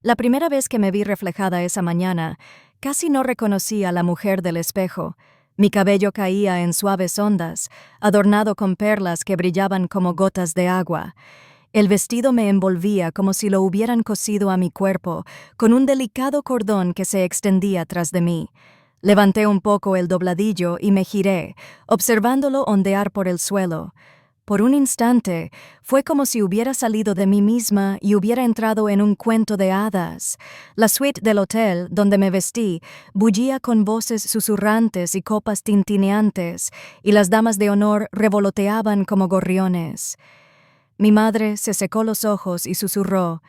La primera vez que me vi reflejada esa mañana, casi no reconocí a la mujer del espejo. Mi cabello caía en suaves ondas, adornado con perlas que brillaban como gotas de agua. El vestido me envolvía como si lo hubieran cosido a mi cuerpo, con un delicado cordón que se extendía tras de mí. Levanté un poco el dobladillo y me giré, observándolo ondear por el suelo. Por un instante, fue como si hubiera salido de mí misma y hubiera entrado en un cuento de hadas. La suite del hotel, donde me vestí, bullía con voces susurrantes y copas tintineantes, y las damas de honor revoloteaban como gorriones. Mi madre se secó los ojos y susurró: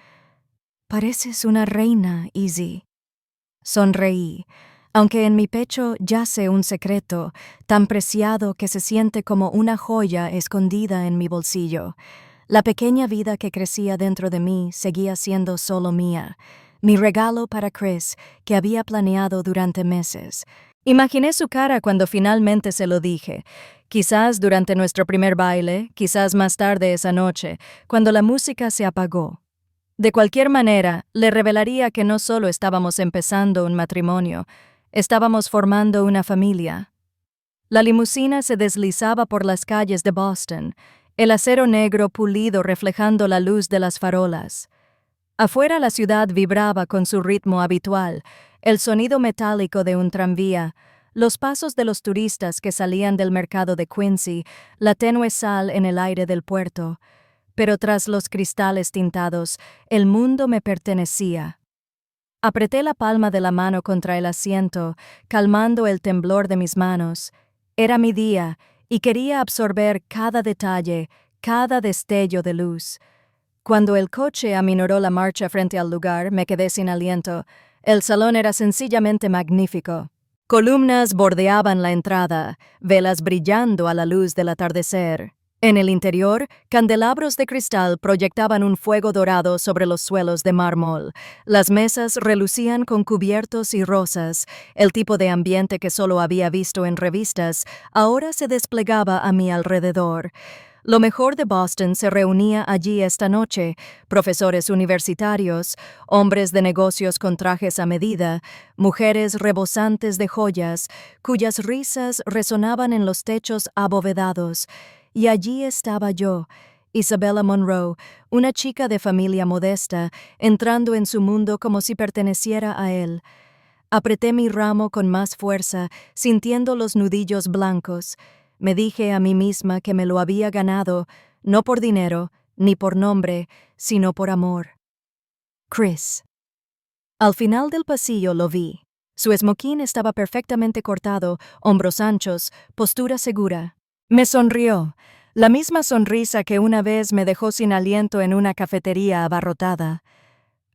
«Pareces una reina, Izzy». Sonreí, aunque en mi pecho yace un secreto, tan preciado que se siente como una joya escondida en mi bolsillo. La pequeña vida que crecía dentro de mí seguía siendo solo mía, mi regalo para Chris, que había planeado durante meses. Imaginé su cara cuando finalmente se lo dije, quizás durante nuestro primer baile, quizás más tarde esa noche, cuando la música se apagó. De cualquier manera, le revelaría que no solo estábamos empezando un matrimonio, estábamos formando una familia. La limusina se deslizaba por las calles de Boston, el acero negro pulido reflejando la luz de las farolas. Afuera la ciudad vibraba con su ritmo habitual, el sonido metálico de un tranvía, los pasos de los turistas que salían del mercado de Quincy, la tenue sal en el aire del puerto. Pero tras los cristales tintados, el mundo me pertenecía. Apreté la palma de la mano contra el asiento, calmando el temblor de mis manos. Era mi día, y quería absorber cada detalle, cada destello de luz. Cuando el coche aminoró la marcha frente al lugar, me quedé sin aliento. El salón era sencillamente magnífico. Columnas bordeaban la entrada, velas brillando a la luz del atardecer. En el interior, candelabros de cristal proyectaban un fuego dorado sobre los suelos de mármol. Las mesas relucían con cubiertos y rosas. El tipo de ambiente que solo había visto en revistas ahora se desplegaba a mi alrededor. Lo mejor de Boston se reunía allí esta noche: profesores universitarios, hombres de negocios con trajes a medida, mujeres rebosantes de joyas, cuyas risas resonaban en los techos abovedados. Y allí estaba yo, Isabella Monroe, una chica de familia modesta, entrando en su mundo como si perteneciera a él. Apreté mi ramo con más fuerza, sintiendo los nudillos blancos. Me dije a mí misma que me lo había ganado, no por dinero, ni por nombre, sino por amor. Chris. Al final del pasillo lo vi. Su esmoquín estaba perfectamente cortado, hombros anchos, postura segura. Me sonrió, la misma sonrisa que una vez me dejó sin aliento en una cafetería abarrotada.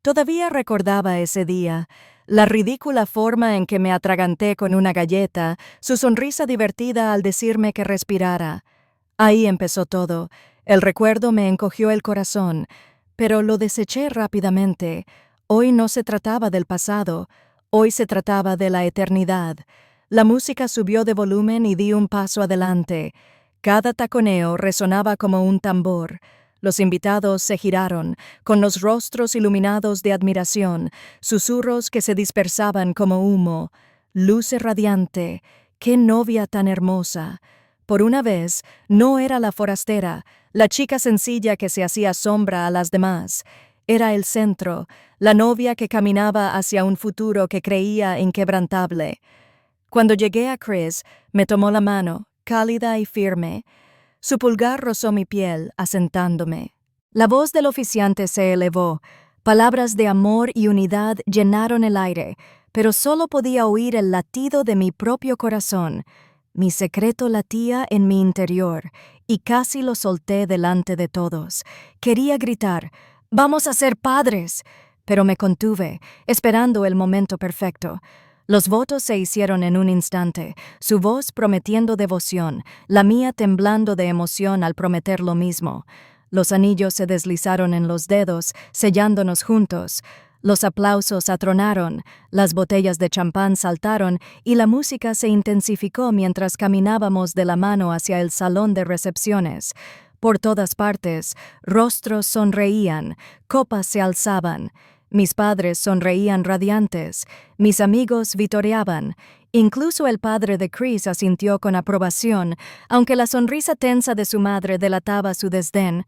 Todavía recordaba ese día, la ridícula forma en que me atraganté con una galleta, su sonrisa divertida al decirme que respirara. Ahí empezó todo. El recuerdo me encogió el corazón, pero lo deseché rápidamente. Hoy no se trataba del pasado, hoy se trataba de la eternidad. La música subió de volumen y di un paso adelante. Cada taconeo resonaba como un tambor. Los invitados se giraron, con los rostros iluminados de admiración, susurros que se dispersaban como humo. Luce radiante, qué novia tan hermosa. Por una vez, no era la forastera, la chica sencilla que se hacía sombra a las demás. Era el centro, la novia que caminaba hacia un futuro que creía inquebrantable. Cuando llegué a Chris, me tomó la mano, cálida y firme. Su pulgar rozó mi piel, asentándome. La voz del oficiante se elevó. Palabras de amor y unidad llenaron el aire, pero solo podía oír el latido de mi propio corazón. Mi secreto latía en mi interior, y casi lo solté delante de todos. Quería gritar: «¡Vamos a ser padres!», pero me contuve, esperando el momento perfecto. Los votos se hicieron en un instante, su voz prometiendo devoción, la mía temblando de emoción al prometer lo mismo. Los anillos se deslizaron en los dedos, sellándonos juntos. Los aplausos atronaron, las botellas de champán saltaron y la música se intensificó mientras caminábamos de la mano hacia el salón de recepciones. Por todas partes, rostros sonreían, copas se alzaban. Mis padres sonreían radiantes, mis amigos vitoreaban, incluso el padre de Chris asintió con aprobación, aunque la sonrisa tensa de su madre delataba su desdén.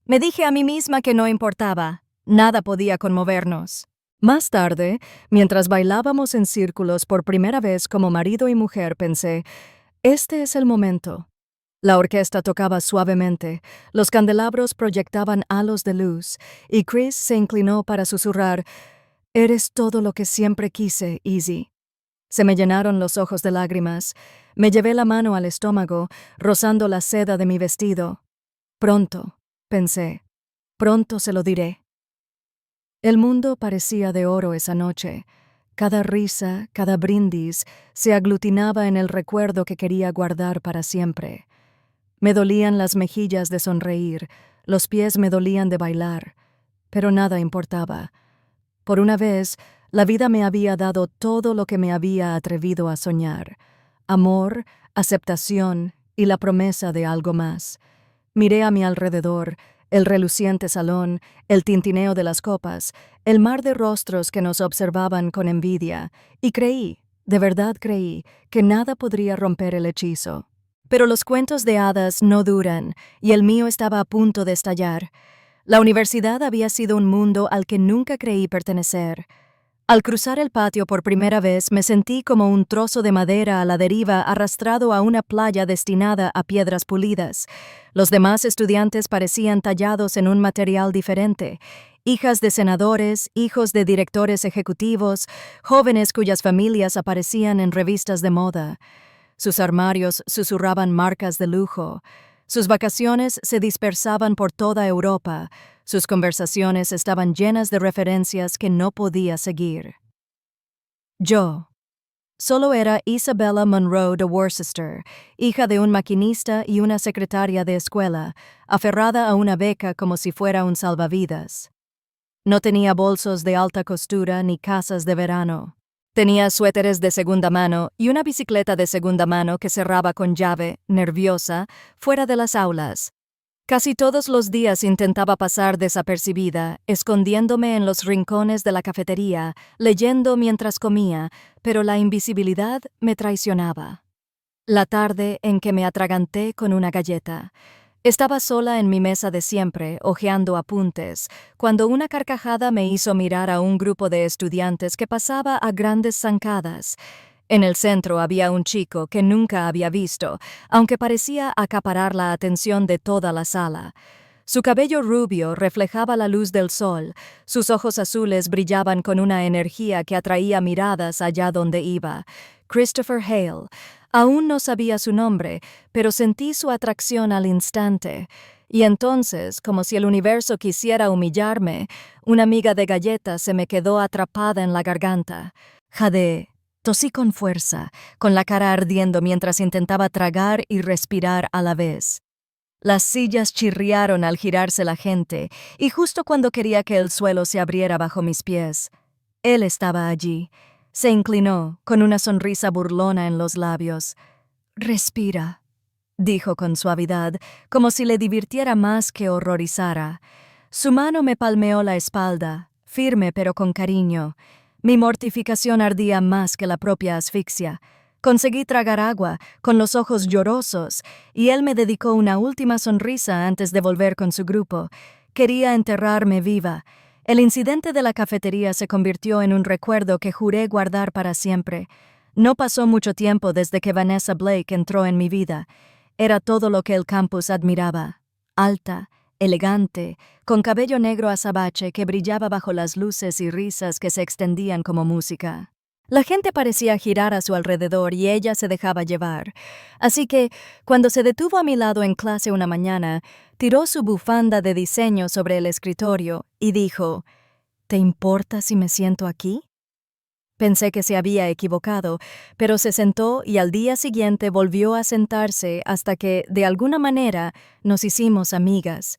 Me dije a mí misma que no importaba, nada podía conmovernos. Más tarde, mientras bailábamos en círculos por primera vez como marido y mujer, pensé, este es el momento. La orquesta tocaba suavemente, los candelabros proyectaban halos de luz, y Chris se inclinó para susurrar, «Eres todo lo que siempre quise, Izzy». Se me llenaron los ojos de lágrimas. Me llevé la mano al estómago, rozando la seda de mi vestido. Pronto, pensé, pronto se lo diré. El mundo parecía de oro esa noche. Cada risa, cada brindis, se aglutinaba en el recuerdo que quería guardar para siempre. Me dolían las mejillas de sonreír, los pies me dolían de bailar, pero nada importaba. Por una vez, la vida me había dado todo lo que me había atrevido a soñar: amor, aceptación y la promesa de algo más. Miré a mi alrededor, el reluciente salón, el tintineo de las copas, el mar de rostros que nos observaban con envidia, y creí, de verdad creí, que nada podría romper el hechizo. Pero los cuentos de hadas no duran, y el mío estaba a punto de estallar. La universidad había sido un mundo al que nunca creí pertenecer. Al cruzar el patio por primera vez me sentí como un trozo de madera a la deriva arrastrado a una playa destinada a piedras pulidas. Los demás estudiantes parecían tallados en un material diferente. Hijas de senadores, hijos de directores ejecutivos, jóvenes cuyas familias aparecían en revistas de moda. Sus armarios susurraban marcas de lujo. Sus vacaciones se dispersaban por toda Europa. Sus conversaciones estaban llenas de referencias que no podía seguir. Yo. Solo era Isabella Monroe de Worcester, hija de un maquinista y una secretaria de escuela, aferrada a una beca como si fuera un salvavidas. No tenía bolsos de alta costura ni casas de verano. Tenía suéteres de segunda mano y una bicicleta de segunda mano que cerraba con llave, nerviosa, fuera de las aulas. Casi todos los días intentaba pasar desapercibida, escondiéndome en los rincones de la cafetería, leyendo mientras comía, pero la invisibilidad me traicionaba. La tarde en que me atraganté con una galleta. Estaba sola en mi mesa de siempre, hojeando apuntes, cuando una carcajada me hizo mirar a un grupo de estudiantes que pasaba a grandes zancadas. En el centro había un chico que nunca había visto, aunque parecía acaparar la atención de toda la sala. Su cabello rubio reflejaba la luz del sol, sus ojos azules brillaban con una energía que atraía miradas allá donde iba. Christopher Hale. Aún no sabía su nombre, pero sentí su atracción al instante. Y entonces, como si el universo quisiera humillarme, una miga de galleta se me quedó atrapada en la garganta. Jadeé. Tosí con fuerza, con la cara ardiendo mientras intentaba tragar y respirar a la vez. Las sillas chirriaron al girarse la gente, y justo cuando quería que el suelo se abriera bajo mis pies, él estaba allí. Se inclinó, con una sonrisa burlona en los labios. «Respira», dijo con suavidad, como si le divirtiera más que horrorizara. Su mano me palmeó la espalda, firme pero con cariño. Mi mortificación ardía más que la propia asfixia. Conseguí tragar agua, con los ojos llorosos, y él me dedicó una última sonrisa antes de volver con su grupo. Quería enterrarme viva. El incidente de la cafetería se convirtió en un recuerdo que juré guardar para siempre. No pasó mucho tiempo desde que Vanessa Blake entró en mi vida. Era todo lo que el campus admiraba. Alta, elegante, con cabello negro azabache que brillaba bajo las luces y risas que se extendían como música. La gente parecía girar a su alrededor y ella se dejaba llevar. Así que, cuando se detuvo a mi lado en clase una mañana, tiró su bufanda de diseño sobre el escritorio y dijo, «¿Te importa si me siento aquí?» Pensé que se había equivocado, pero se sentó y al día siguiente volvió a sentarse hasta que, de alguna manera, nos hicimos amigas.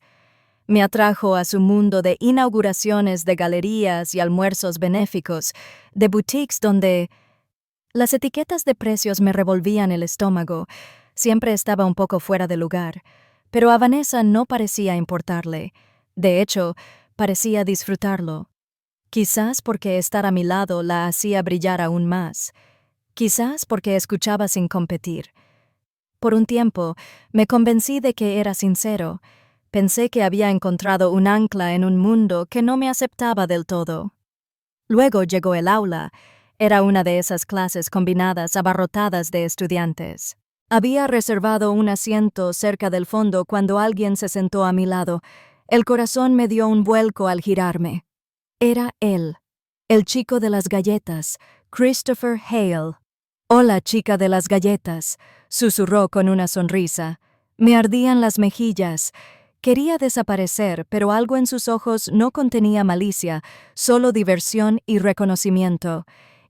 Me atrajo a su mundo de inauguraciones de galerías y almuerzos benéficos, de boutiques donde las etiquetas de precios me revolvían el estómago. Siempre estaba un poco fuera de lugar, pero a Vanessa no parecía importarle. De hecho, parecía disfrutarlo. Quizás porque estar a mi lado la hacía brillar aún más. Quizás porque escuchaba sin competir. Por un tiempo, me convencí de que era sincero. Pensé que había encontrado un ancla en un mundo que no me aceptaba del todo. Luego llegó el aula. Era una de esas clases combinadas abarrotadas de estudiantes. Había reservado un asiento cerca del fondo cuando alguien se sentó a mi lado. El corazón me dio un vuelco al girarme. Era él, el chico de las galletas, Christopher Hale. «Hola, chica de las galletas», susurró con una sonrisa. Me ardían las mejillas. Quería desaparecer, pero algo en sus ojos no contenía malicia, solo diversión y reconocimiento.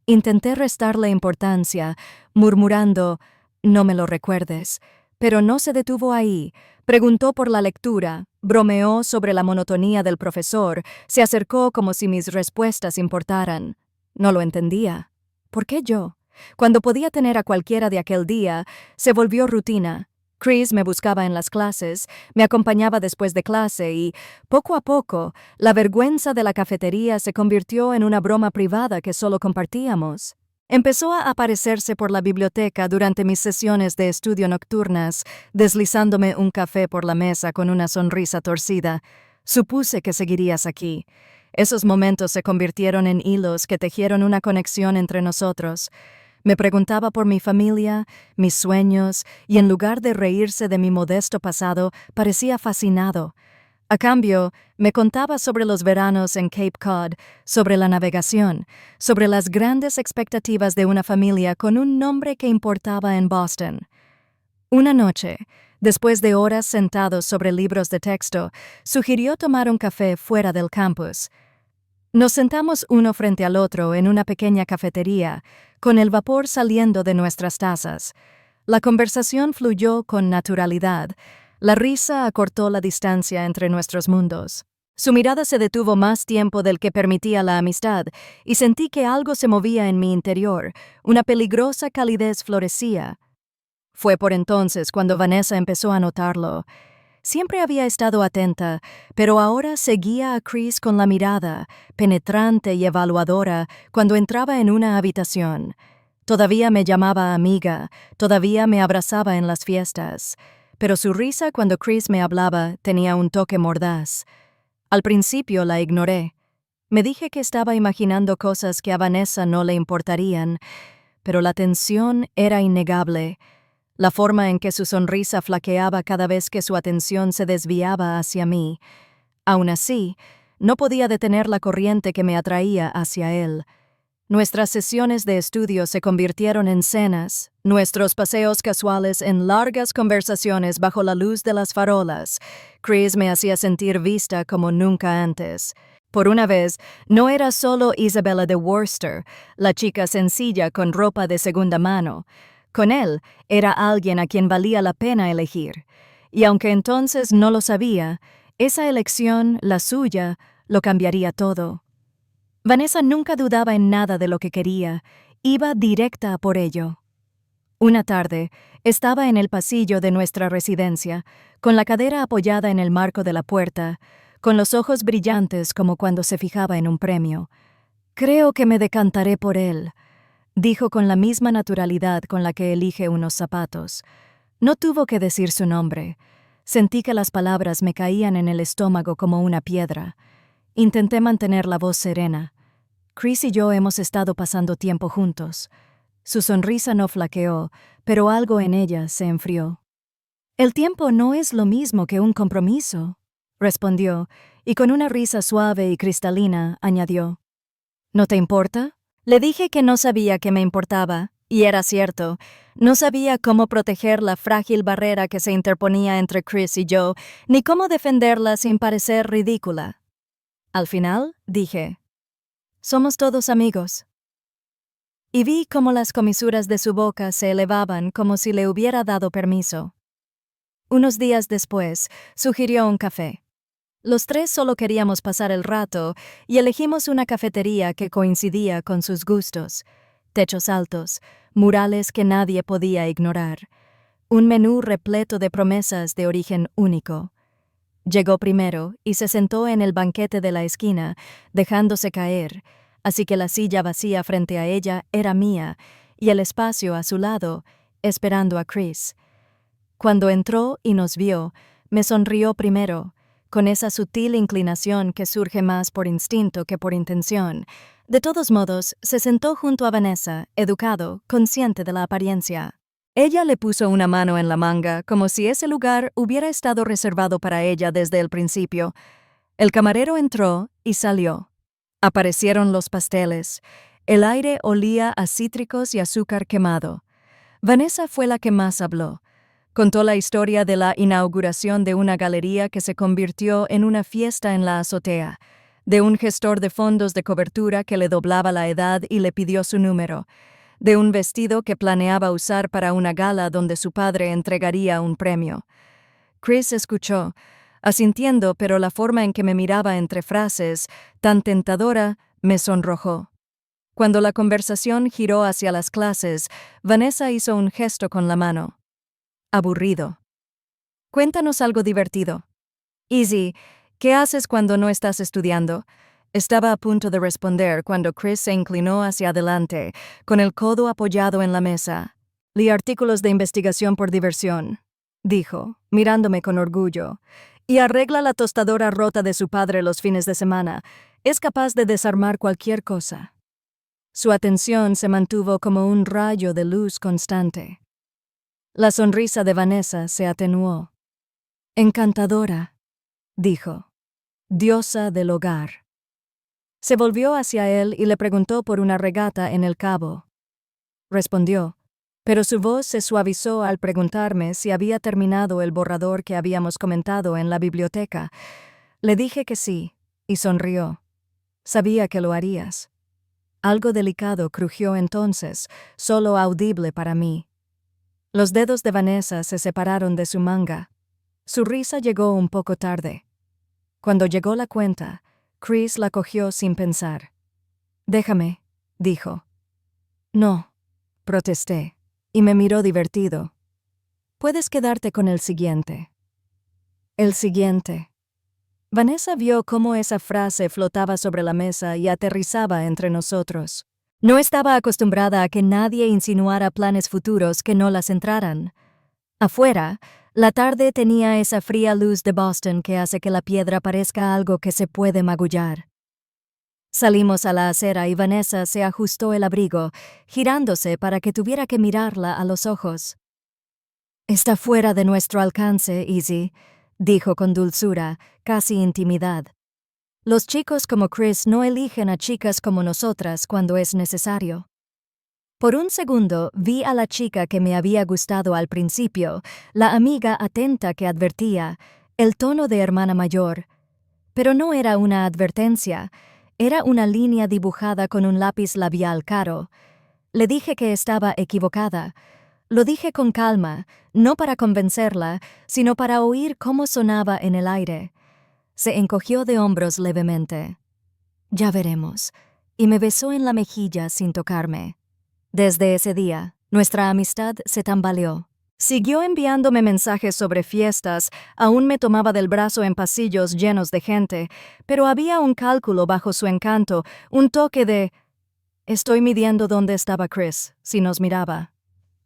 Intenté restarle importancia, murmurando, «No me lo recuerdes», pero no se detuvo ahí. Preguntó por la lectura, bromeó sobre la monotonía del profesor, se acercó como si mis respuestas importaran. No lo entendía. ¿Por qué yo? Cuando podía tener a cualquiera de aquel día, se volvió rutina. Chris me buscaba en las clases, me acompañaba después de clase y, poco a poco, la vergüenza de la cafetería se convirtió en una broma privada que solo compartíamos. Empezó a aparecerse por la biblioteca durante mis sesiones de estudio nocturnas, deslizándome un café por la mesa con una sonrisa torcida. Supuse que seguirías aquí. Esos momentos se convirtieron en hilos que tejieron una conexión entre nosotros. Me preguntaba por mi familia, mis sueños, y en lugar de reírse de mi modesto pasado, parecía fascinado. A cambio, me contaba sobre los veranos en Cape Cod, sobre la navegación, sobre las grandes expectativas de una familia con un nombre que importaba en Boston. Una noche, después de horas sentados sobre libros de texto, sugirió tomar un café fuera del campus. Nos sentamos uno frente al otro en una pequeña cafetería, con el vapor saliendo de nuestras tazas. La conversación fluyó con naturalidad. La risa acortó la distancia entre nuestros mundos. Su mirada se detuvo más tiempo del que permitía la amistad, y sentí que algo se movía en mi interior, una peligrosa calidez florecía. Fue por entonces cuando Vanessa empezó a notarlo. Siempre había estado atenta, pero ahora seguía a Chris con la mirada, penetrante y evaluadora, cuando entraba en una habitación. Todavía me llamaba amiga, todavía me abrazaba en las fiestas, pero su risa cuando Chris me hablaba tenía un toque mordaz. Al principio la ignoré. Me dije que estaba imaginando cosas que a Vanessa no le importarían, pero la tensión era innegable. La forma en que su sonrisa flaqueaba cada vez que su atención se desviaba hacia mí. Aún así, no podía detener la corriente que me atraía hacia él. Nuestras sesiones de estudio se convirtieron en cenas, nuestros paseos casuales en largas conversaciones bajo la luz de las farolas. Chris me hacía sentir vista como nunca antes. Por una vez, no era solo Isabella de Worcester, la chica sencilla con ropa de segunda mano. Con él era alguien a quien valía la pena elegir, y aunque entonces no lo sabía, esa elección, la suya, lo cambiaría todo. Vanessa nunca dudaba en nada de lo que quería, iba directa a por ello. Una tarde, estaba en el pasillo de nuestra residencia, con la cadera apoyada en el marco de la puerta, con los ojos brillantes como cuando se fijaba en un premio. «Creo que me decantaré por él», dijo con la misma naturalidad con la que elige unos zapatos. No tuvo que decir su nombre. Sentí que las palabras me caían en el estómago como una piedra. Intenté mantener la voz serena. Chris y yo hemos estado pasando tiempo juntos. Su sonrisa no flaqueó, pero algo en ella se enfrió. «El tiempo no es lo mismo que un compromiso», respondió, y con una risa suave y cristalina añadió. «¿No te importa?» Le dije que no sabía que me importaba, y era cierto. No sabía cómo proteger la frágil barrera que se interponía entre Chris y yo, ni cómo defenderla sin parecer ridícula. Al final, dije, «Somos todos amigos». Y vi cómo las comisuras de su boca se elevaban como si le hubiera dado permiso. Unos días después, sugirió un café. Los tres solo queríamos pasar el rato y elegimos una cafetería que coincidía con sus gustos. Techos altos, murales que nadie podía ignorar. Un menú repleto de promesas de origen único. Llegó primero y se sentó en el banquete de la esquina, dejándose caer, así que la silla vacía frente a ella era mía y el espacio a su lado, esperando a Chris. Cuando entró y nos vio, me sonrió primero, con esa sutil inclinación que surge más por instinto que por intención. De todos modos, se sentó junto a Vanessa, educado, consciente de la apariencia. Ella le puso una mano en la manga, como si ese lugar hubiera estado reservado para ella desde el principio. El camarero entró y salió. Aparecieron los pasteles. El aire olía a cítricos y azúcar quemado. Vanessa fue la que más habló. Contó la historia de la inauguración de una galería que se convirtió en una fiesta en la azotea, de un gestor de fondos de cobertura que le doblaba la edad y le pidió su número, de un vestido que planeaba usar para una gala donde su padre entregaría un premio. Chris escuchó, asintiendo, pero la forma en que me miraba entre frases, tan tentadora, me sonrojó. Cuando la conversación giró hacia las clases, Vanessa hizo un gesto con la mano. Aburrido. Cuéntanos algo divertido. Easy, ¿qué haces cuando no estás estudiando? Estaba a punto de responder cuando Chris se inclinó hacia adelante, con el codo apoyado en la mesa. Lí artículos de investigación por diversión, dijo, mirándome con orgullo, y arregla la tostadora rota de su padre los fines de semana. Es capaz de desarmar cualquier cosa. Su atención se mantuvo como un rayo de luz constante. La sonrisa de Vanessa se atenuó. Encantadora, dijo, diosa del hogar. Se volvió hacia él y le preguntó por una regata en el Cabo. Respondió, pero su voz se suavizó al preguntarme si había terminado el borrador que habíamos comentado en la biblioteca. Le dije que sí, y sonrió. Sabía que lo harías. Algo delicado crujió entonces, solo audible para mí. Los dedos de Vanessa se separaron de su manga. Su risa llegó un poco tarde. Cuando llegó la cuenta, Chris la cogió sin pensar. «Déjame», dijo. «No», protesté, y me miró divertido. «Puedes quedarte con el siguiente». «El siguiente». Vanessa vio cómo esa frase flotaba sobre la mesa y aterrizaba entre nosotros. No estaba acostumbrada a que nadie insinuara planes futuros que no la centraran. Afuera, la tarde tenía esa fría luz de Boston que hace que la piedra parezca algo que se puede magullar. Salimos a la acera y Vanessa se ajustó el abrigo, girándose para que tuviera que mirarla a los ojos. «Está fuera de nuestro alcance, Easy», dijo con dulzura, casi intimidad. «Los chicos como Chris no eligen a chicas como nosotras cuando es necesario». Por un segundo vi a la chica que me había gustado al principio, la amiga atenta que advertía, el tono de hermana mayor. Pero no era una advertencia, era una línea dibujada con un lápiz labial caro. Le dije que estaba equivocada. Lo dije con calma, no para convencerla, sino para oír cómo sonaba en el aire. Se encogió de hombros levemente. «Ya veremos», y me besó en la mejilla sin tocarme. Desde ese día, nuestra amistad se tambaleó. Siguió enviándome mensajes sobre fiestas, aún me tomaba del brazo en pasillos llenos de gente, pero había un cálculo bajo su encanto, un toque de... Estoy midiendo dónde estaba Chris, si nos miraba.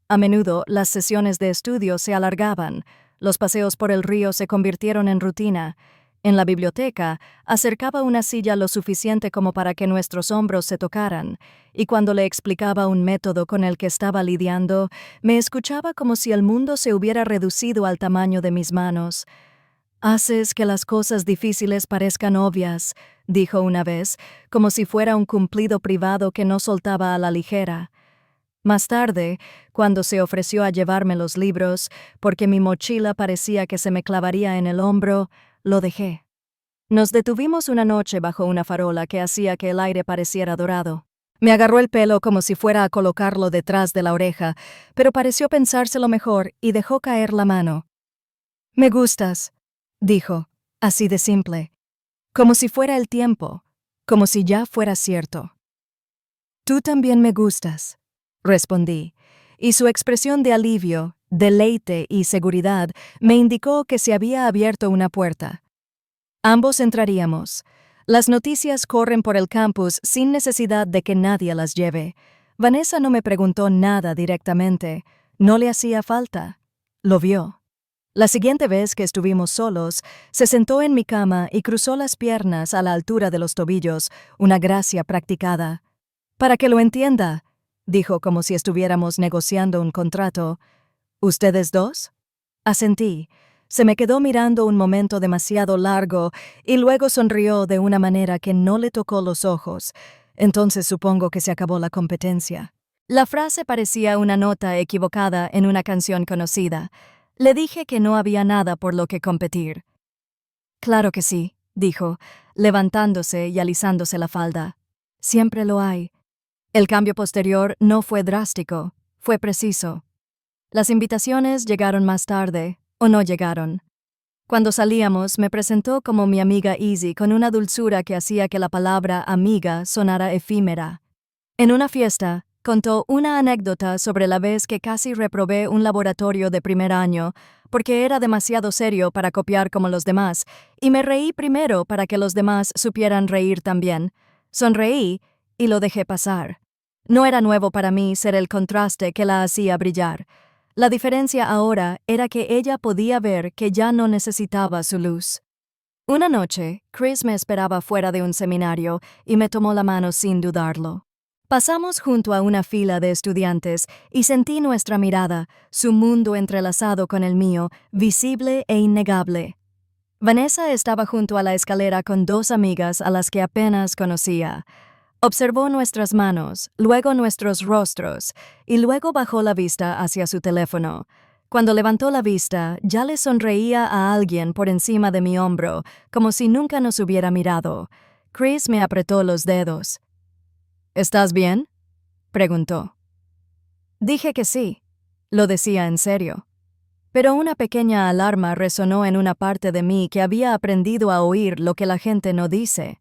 A menudo, las sesiones de estudio se alargaban, los paseos por el río se convirtieron en rutina. En la biblioteca, acercaba una silla lo suficiente como para que nuestros hombros se tocaran, y cuando le explicaba un método con el que estaba lidiando, me escuchaba como si el mundo se hubiera reducido al tamaño de mis manos. «Haces que las cosas difíciles parezcan obvias», dijo una vez, como si fuera un cumplido privado que no soltaba a la ligera. Más tarde, cuando se ofreció a llevarme los libros, porque mi mochila parecía que se me clavaría en el hombro, lo dejé. Nos detuvimos una noche bajo una farola que hacía que el aire pareciera dorado. Me agarró el pelo como si fuera a colocarlo detrás de la oreja, pero pareció pensárselo mejor y dejó caer la mano. «Me gustas», dijo, así de simple, como si fuera el tiempo, como si ya fuera cierto. «Tú también me gustas», respondí, y su expresión de alivio, deleite y seguridad me indicó que se había abierto una puerta. Ambos entraríamos. Las noticias corren por el campus sin necesidad de que nadie las lleve. Vanessa no me preguntó nada directamente. No le hacía falta. Lo vio. La siguiente vez que estuvimos solos, se sentó en mi cama y cruzó las piernas a la altura de los tobillos, una gracia practicada. «Para que lo entienda», dijo como si estuviéramos negociando un contrato. «¿Ustedes dos?» Asentí. Se me quedó mirando un momento demasiado largo y luego sonrió de una manera que no le tocó los ojos. Entonces supongo que se acabó la competencia. La frase parecía una nota equivocada en una canción conocida. Le dije que no había nada por lo que competir. «Claro que sí», dijo, levantándose y alisándose la falda. «Siempre lo hay». El cambio posterior no fue drástico, fue preciso. Las invitaciones llegaron más tarde, o no llegaron. Cuando salíamos, me presentó como mi amiga Easy con una dulzura que hacía que la palabra amiga sonara efímera. En una fiesta, contó una anécdota sobre la vez que casi reprobé un laboratorio de primer año porque era demasiado serio para copiar como los demás, y me reí primero para que los demás supieran reír también. Sonreí y lo dejé pasar. No era nuevo para mí ser el contraste que la hacía brillar. La diferencia ahora era que ella podía ver que ya no necesitaba su luz. Una noche, Chris me esperaba fuera de un seminario y me tomó la mano sin dudarlo. Pasamos junto a una fila de estudiantes y sentí nuestra mirada, su mundo entrelazado con el mío, visible e innegable. Vanessa estaba junto a la escalera con dos amigas a las que apenas conocía. Observó nuestras manos, luego nuestros rostros, y luego bajó la vista hacia su teléfono. Cuando levantó la vista, ya le sonreía a alguien por encima de mi hombro, como si nunca nos hubiera mirado. Chris me apretó los dedos. «¿Estás bien?», preguntó. Dije que sí. Lo decía en serio. Pero una pequeña alarma resonó en una parte de mí que había aprendido a oír lo que la gente no dice.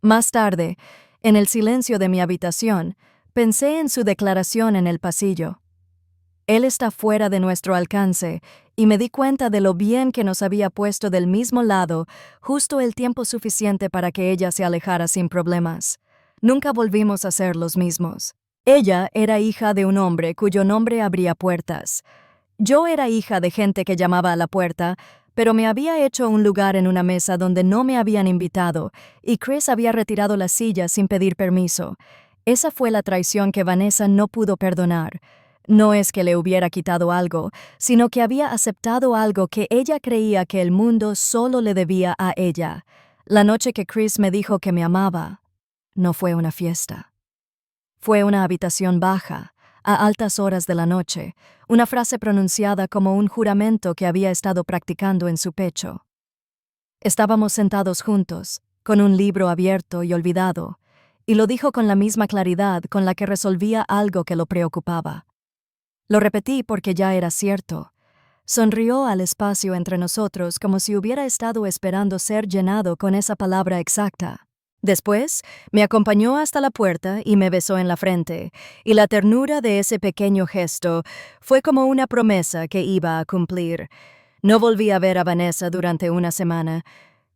Más tarde, en el silencio de mi habitación, pensé en su declaración en el pasillo. Él está fuera de nuestro alcance, y me di cuenta de lo bien que nos había puesto del mismo lado justo el tiempo suficiente para que ella se alejara sin problemas. Nunca volvimos a ser los mismos. Ella era hija de un hombre cuyo nombre abría puertas. Yo era hija de gente que llamaba a la puerta, pero me había hecho un lugar en una mesa donde no me habían invitado, y Chris había retirado la silla sin pedir permiso. Esa fue la traición que Vanessa no pudo perdonar. No es que le hubiera quitado algo, sino que había aceptado algo que ella creía que el mundo solo le debía a ella. La noche que Chris me dijo que me amaba, no fue una fiesta. Fue una habitación baja, a altas horas de la noche, una frase pronunciada como un juramento que había estado practicando en su pecho. Estábamos sentados juntos, con un libro abierto y olvidado, y lo dijo con la misma claridad con la que resolvía algo que lo preocupaba. Lo repetí porque ya era cierto. Sonrió al espacio entre nosotros como si hubiera estado esperando ser llenado con esa palabra exacta. Después, me acompañó hasta la puerta y me besó en la frente, y la ternura de ese pequeño gesto fue como una promesa que iba a cumplir. No volví a ver a Vanessa durante una semana.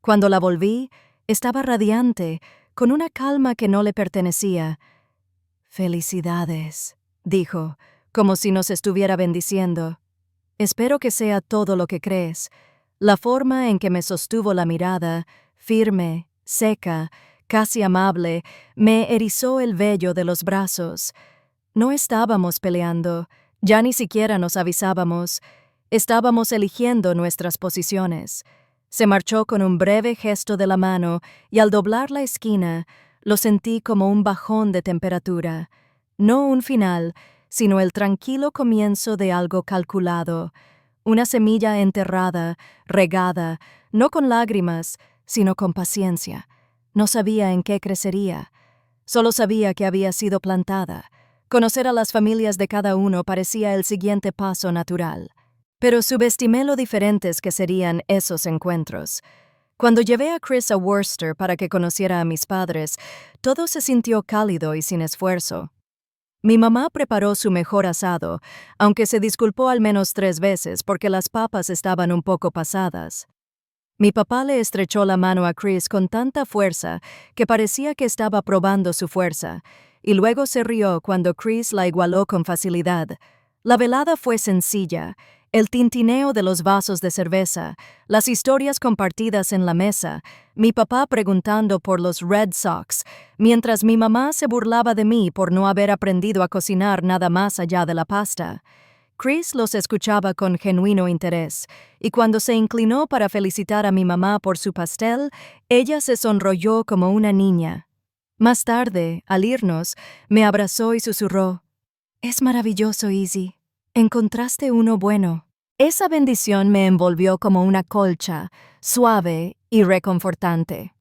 Cuando la volví, estaba radiante, con una calma que no le pertenecía. «Felicidades», dijo, como si nos estuviera bendiciendo. «Espero que sea todo lo que crees». La forma en que me sostuvo la mirada, firme, seca, casi amable, me erizó el vello de los brazos. No estábamos peleando, ya ni siquiera nos avisábamos. Estábamos eligiendo nuestras posiciones. Se marchó con un breve gesto de la mano y al doblar la esquina, lo sentí como un bajón de temperatura. No un final, sino el tranquilo comienzo de algo calculado. Una semilla enterrada, regada, no con lágrimas, sino con paciencia. No sabía en qué crecería. Solo sabía que había sido plantada. Conocer a las familias de cada uno parecía el siguiente paso natural. Pero subestimé lo diferentes que serían esos encuentros. Cuando llevé a Chris a Worcester para que conociera a mis padres, todo se sintió cálido y sin esfuerzo. Mi mamá preparó su mejor asado, aunque se disculpó al menos 3 veces porque las papas estaban un poco pasadas. Mi papá le estrechó la mano a Chris con tanta fuerza que parecía que estaba probando su fuerza, y luego se rió cuando Chris la igualó con facilidad. La velada fue sencilla. El tintineo de los vasos de cerveza, las historias compartidas en la mesa, mi papá preguntando por los Red Sox, mientras mi mamá se burlaba de mí por no haber aprendido a cocinar nada más allá de la pasta. Chris los escuchaba con genuino interés, y cuando se inclinó para felicitar a mi mamá por su pastel, ella se sonrolló como una niña. Más tarde, al irnos, me abrazó y susurró: «Es maravilloso, Izzy. Encontraste uno bueno». Esa bendición me envolvió como una colcha, suave y reconfortante.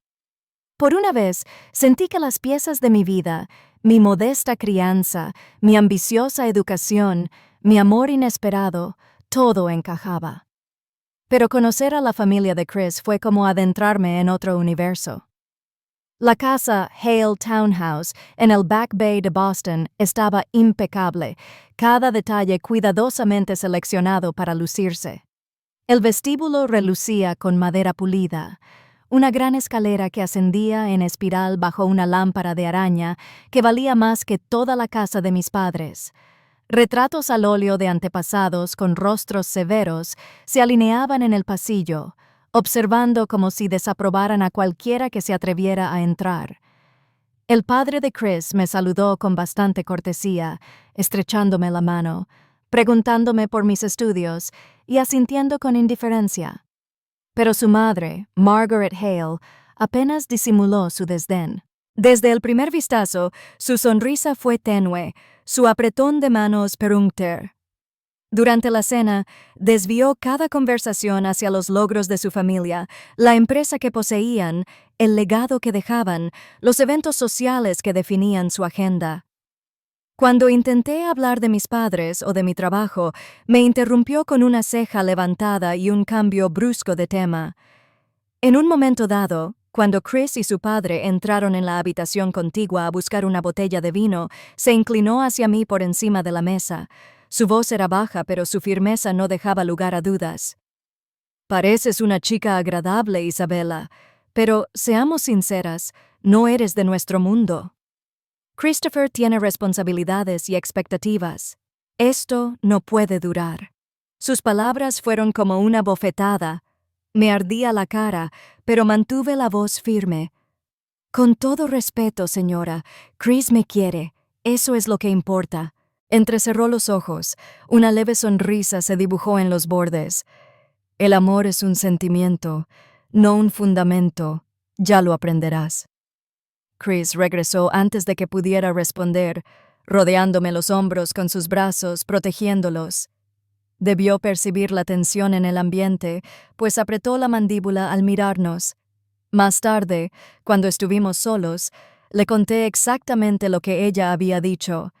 Por una vez, sentí que las piezas de mi vida, mi modesta crianza, mi ambiciosa educación, mi amor inesperado, todo encajaba. Pero conocer a la familia de Chris fue como adentrarme en otro universo. La casa Hale Townhouse en el Back Bay de Boston estaba impecable, cada detalle cuidadosamente seleccionado para lucirse. El vestíbulo relucía con madera pulida, una gran escalera que ascendía en espiral bajo una lámpara de araña que valía más que toda la casa de mis padres. Retratos al óleo de antepasados con rostros severos se alineaban en el pasillo, observando como si desaprobaran a cualquiera que se atreviera a entrar. El padre de Chris me saludó con bastante cortesía, estrechándome la mano, preguntándome por mis estudios y asintiendo con indiferencia. Pero su madre, Margaret Hale, apenas disimuló su desdén. Desde el primer vistazo, su sonrisa fue tenue, su apretón de manos perúncter. Durante la cena, desvió cada conversación hacia los logros de su familia, la empresa que poseían, el legado que dejaban, los eventos sociales que definían su agenda. Cuando intenté hablar de mis padres o de mi trabajo, me interrumpió con una ceja levantada y un cambio brusco de tema. En un momento dado, cuando Chris y su padre entraron en la habitación contigua a buscar una botella de vino, se inclinó hacia mí por encima de la mesa. Su voz era baja, pero su firmeza no dejaba lugar a dudas. «Pareces una chica agradable, Isabella, pero, seamos sinceras, no eres de nuestro mundo. Christopher tiene responsabilidades y expectativas. Esto no puede durar». Sus palabras fueron como una bofetada. Me ardía la cara, pero mantuve la voz firme. «Con todo respeto, señora, Chris me quiere. Eso es lo que importa». Entrecerró los ojos. Una leve sonrisa se dibujó en los bordes. «El amor es un sentimiento, no un fundamento. Ya lo aprenderás». Chris regresó antes de que pudiera responder, rodeándome los hombros con sus brazos, protegiéndolos. Debió percibir la tensión en el ambiente, pues apretó la mandíbula al mirarnos. Más tarde, cuando estuvimos solos, le conté exactamente lo que ella había dicho.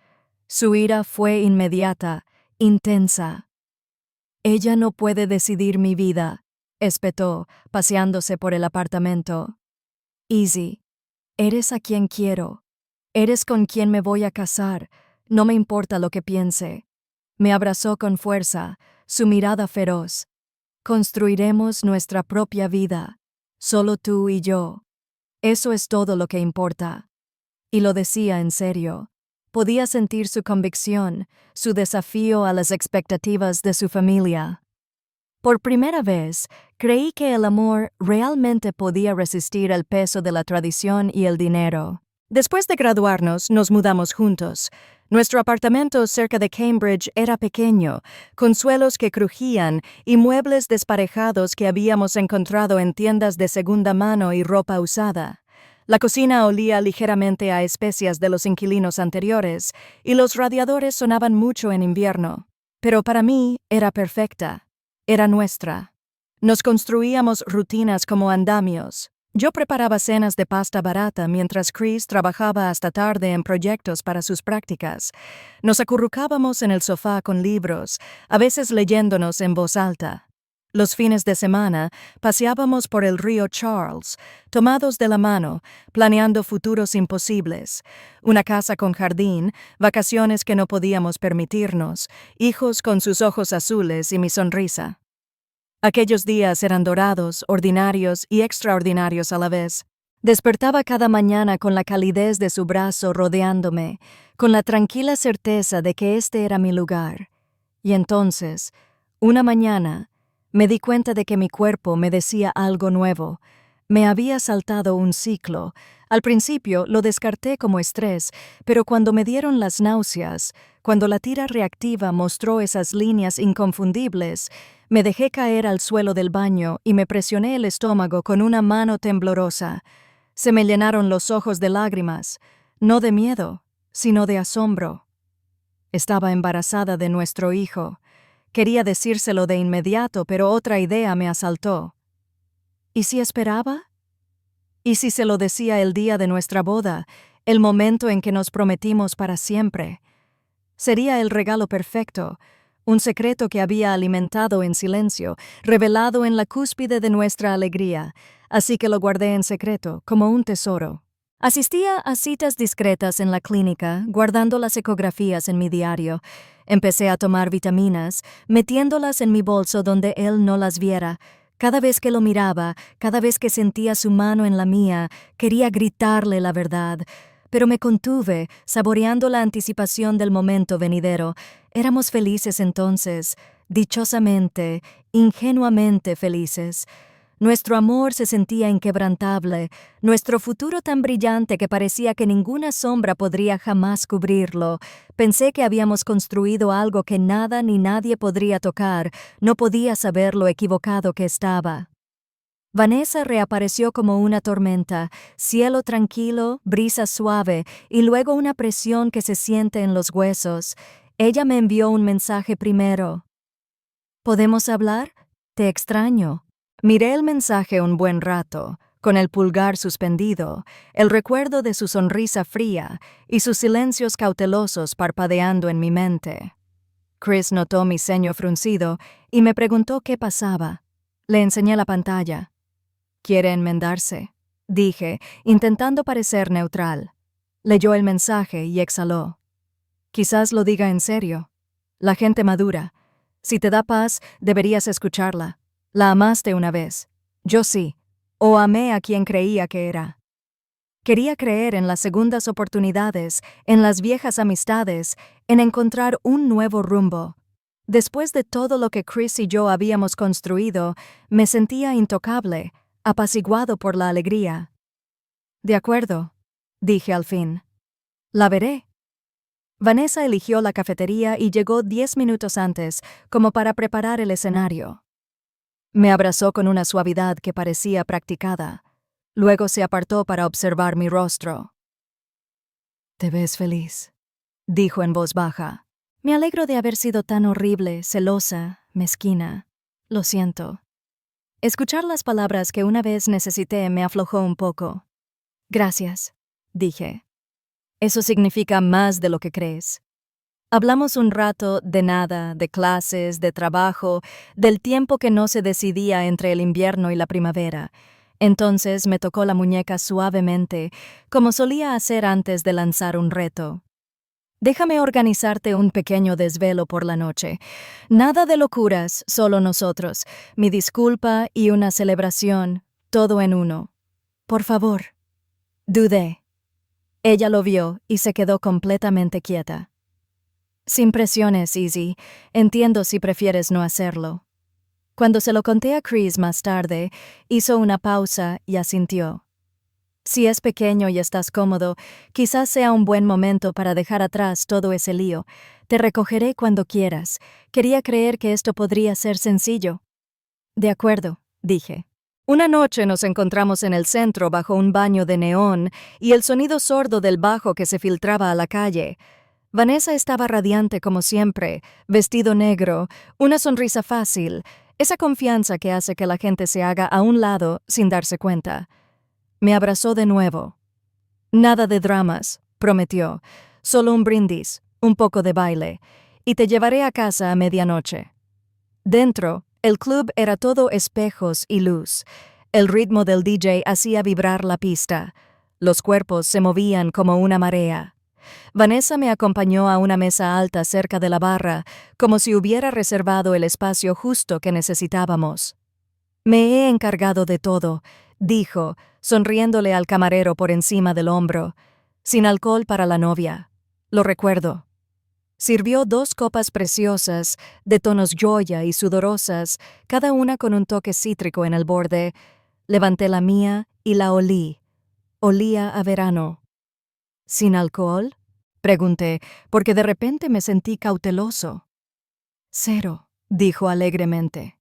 Su ira fue inmediata, intensa. «Ella no puede decidir mi vida», espetó, paseándose por el apartamento. «Izzy, eres a quien quiero. Eres con quien me voy a casar. No me importa lo que piense». Me abrazó con fuerza, su mirada feroz. «Construiremos nuestra propia vida, solo tú y yo. Eso es todo lo que importa». Y lo decía en serio. Podía sentir su convicción, su desafío a las expectativas de su familia. Por primera vez, creí que el amor realmente podía resistir el peso de la tradición y el dinero. Después de graduarnos, nos mudamos juntos. Nuestro apartamento cerca de Cambridge era pequeño, con suelos que crujían y muebles desparejados que habíamos encontrado en tiendas de segunda mano y ropa usada. La cocina olía ligeramente a especias de los inquilinos anteriores, y los radiadores sonaban mucho en invierno. Pero para mí era perfecta. Era nuestra. Nos construíamos rutinas como andamios. Yo preparaba cenas de pasta barata mientras Chris trabajaba hasta tarde en proyectos para sus prácticas. Nos acurrucábamos en el sofá con libros, a veces leyéndonos en voz alta. Los fines de semana paseábamos por el río Charles, tomados de la mano, planeando futuros imposibles. Una casa con jardín, vacaciones que no podíamos permitirnos, hijos con sus ojos azules y mi sonrisa. Aquellos días eran dorados, ordinarios y extraordinarios a la vez. Despertaba cada mañana con la calidez de su brazo rodeándome, con la tranquila certeza de que este era mi lugar. Y entonces, una mañana, me di cuenta de que mi cuerpo me decía algo nuevo. Me había saltado un ciclo. Al principio lo descarté como estrés, pero cuando me dieron las náuseas, cuando la tira reactiva mostró esas líneas inconfundibles, me dejé caer al suelo del baño y me presioné el estómago con una mano temblorosa. Se me llenaron los ojos de lágrimas, no de miedo, sino de asombro. Estaba embarazada de nuestro hijo. Quería decírselo de inmediato, pero otra idea me asaltó. ¿Y si esperaba? ¿Y si se lo decía el día de nuestra boda, el momento en que nos prometimos para siempre? Sería el regalo perfecto, un secreto que había alimentado en silencio, revelado en la cúspide de nuestra alegría, así que lo guardé en secreto, como un tesoro. Asistía a citas discretas en la clínica, guardando las ecografías en mi diario. Empecé a tomar vitaminas, metiéndolas en mi bolso donde él no las viera. Cada vez que lo miraba, cada vez que sentía su mano en la mía, quería gritarle la verdad. Pero me contuve, saboreando la anticipación del momento venidero. Éramos felices entonces, dichosamente, ingenuamente felices. Nuestro amor se sentía inquebrantable, nuestro futuro tan brillante que parecía que ninguna sombra podría jamás cubrirlo. Pensé que habíamos construido algo que nada ni nadie podría tocar, no podía saber lo equivocado que estaba. Vanessa reapareció como una tormenta, cielo tranquilo, brisa suave y luego una presión que se siente en los huesos. Ella me envió un mensaje primero. ¿Podemos hablar? Te extraño. Miré el mensaje un buen rato, con el pulgar suspendido, el recuerdo de su sonrisa fría y sus silencios cautelosos parpadeando en mi mente. Chris notó mi ceño fruncido y me preguntó qué pasaba. Le enseñé la pantalla. «¿Quiere enmendarse?», dije, intentando parecer neutral. Leyó el mensaje y exhaló. «Quizás lo diga en serio. La gente madura. Si te da paz, deberías escucharla. La amaste una vez. Yo sí. O amé a quien creía que era». Quería creer en las segundas oportunidades, en las viejas amistades, en encontrar un nuevo rumbo. Después de todo lo que Chris y yo habíamos construido, me sentía intocable, apaciguado por la alegría. «De acuerdo», dije al fin. «La veré». Vanessa eligió la cafetería y llegó 10 minutos antes, como para preparar el escenario. Me abrazó con una suavidad que parecía practicada. Luego se apartó para observar mi rostro. «Te ves feliz», dijo en voz baja. «Me alegro de haber sido tan horrible, celosa, mezquina. Lo siento». Escuchar las palabras que una vez necesité me aflojó un poco. «Gracias», dije. «Eso significa más de lo que crees». Hablamos un rato de nada, de clases, de trabajo, del tiempo que no se decidía entre el invierno y la primavera. Entonces me tocó la muñeca suavemente, como solía hacer antes de lanzar un reto. «Déjame organizarte un pequeño desvelo por la noche. Nada de locuras, solo nosotros. Mi disculpa y una celebración, todo en uno. Por favor». Dudé. Ella lo vio y se quedó completamente quieta. «Sin presiones, Izzy. Entiendo si prefieres no hacerlo». Cuando se lo conté a Chris más tarde, hizo una pausa y asintió. «Si es pequeño y estás cómodo, quizás sea un buen momento para dejar atrás todo ese lío. Te recogeré cuando quieras. Quería creer que esto podría ser sencillo». «De acuerdo», dije. Una noche nos encontramos en el centro bajo un baño de neón y el sonido sordo del bajo que se filtraba a la calle. Vanessa estaba radiante como siempre, vestido negro, una sonrisa fácil, esa confianza que hace que la gente se haga a un lado sin darse cuenta. Me abrazó de nuevo. «Nada de dramas», prometió. «Solo un brindis, un poco de baile, y te llevaré a casa a medianoche». Dentro, el club era todo espejos y luz. El ritmo del DJ hacía vibrar la pista. Los cuerpos se movían como una marea. Vanessa me acompañó a una mesa alta cerca de la barra, como si hubiera reservado el espacio justo que necesitábamos. Me he encargado de todo, dijo, sonriéndole al camarero por encima del hombro. Sin alcohol para la novia. Lo recuerdo. Sirvió 2 copas preciosas, de tonos joya y sudorosas, cada una con un toque cítrico en el borde. Levanté la mía y la olí. Olía a verano. ¿Sin alcohol? Pregunté, porque de repente me sentí cauteloso. 0, dijo alegremente.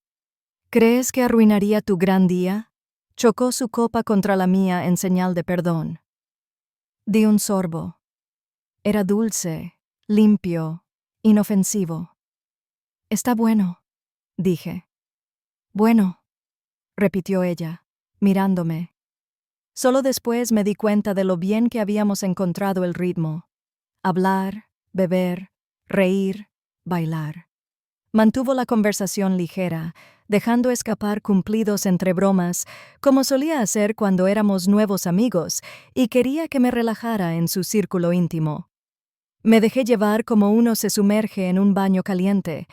¿Crees que arruinaría tu gran día? Chocó su copa contra la mía en señal de perdón. Di un sorbo. Era dulce, limpio, inofensivo. Está bueno, dije. Bueno, repitió ella, mirándome. Solo después me di cuenta de lo bien que habíamos encontrado el ritmo. Hablar, beber, reír, bailar. Mantuvo la conversación ligera, dejando escapar cumplidos entre bromas, como solía hacer cuando éramos nuevos amigos, y quería que me relajara en su círculo íntimo. Me dejé llevar como uno se sumerge en un baño caliente.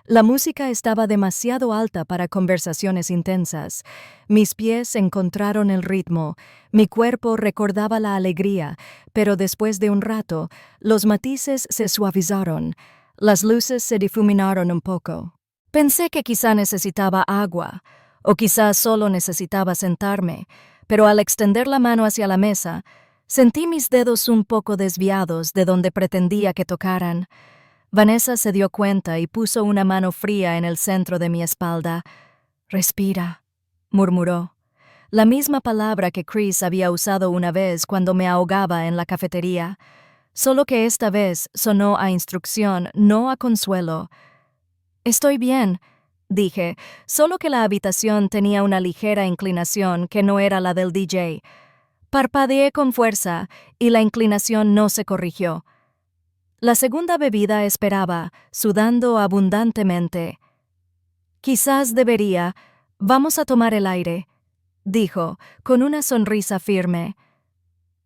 La música estaba demasiado alta para conversaciones intensas. Mis pies encontraron el ritmo, mi cuerpo recordaba la alegría, pero después de un rato, los matices se suavizaron, las luces se difuminaron un poco. Pensé que quizá necesitaba agua, o quizá solo necesitaba sentarme, pero al extender la mano hacia la mesa, sentí mis dedos un poco desviados de donde pretendía que tocaran. Vanessa se dio cuenta y puso una mano fría en el centro de mi espalda. «Respira», murmuró. La misma palabra que Chris había usado una vez cuando me ahogaba en la cafetería, solo que esta vez sonó a instrucción, no a consuelo. «Estoy bien», dije, solo que la habitación tenía una ligera inclinación que no era la del DJ. Parpadeé con fuerza y la inclinación no se corrigió. La segunda bebida esperaba, sudando abundantemente. «Quizás debería. Vamos a tomar el aire», dijo, con una sonrisa firme.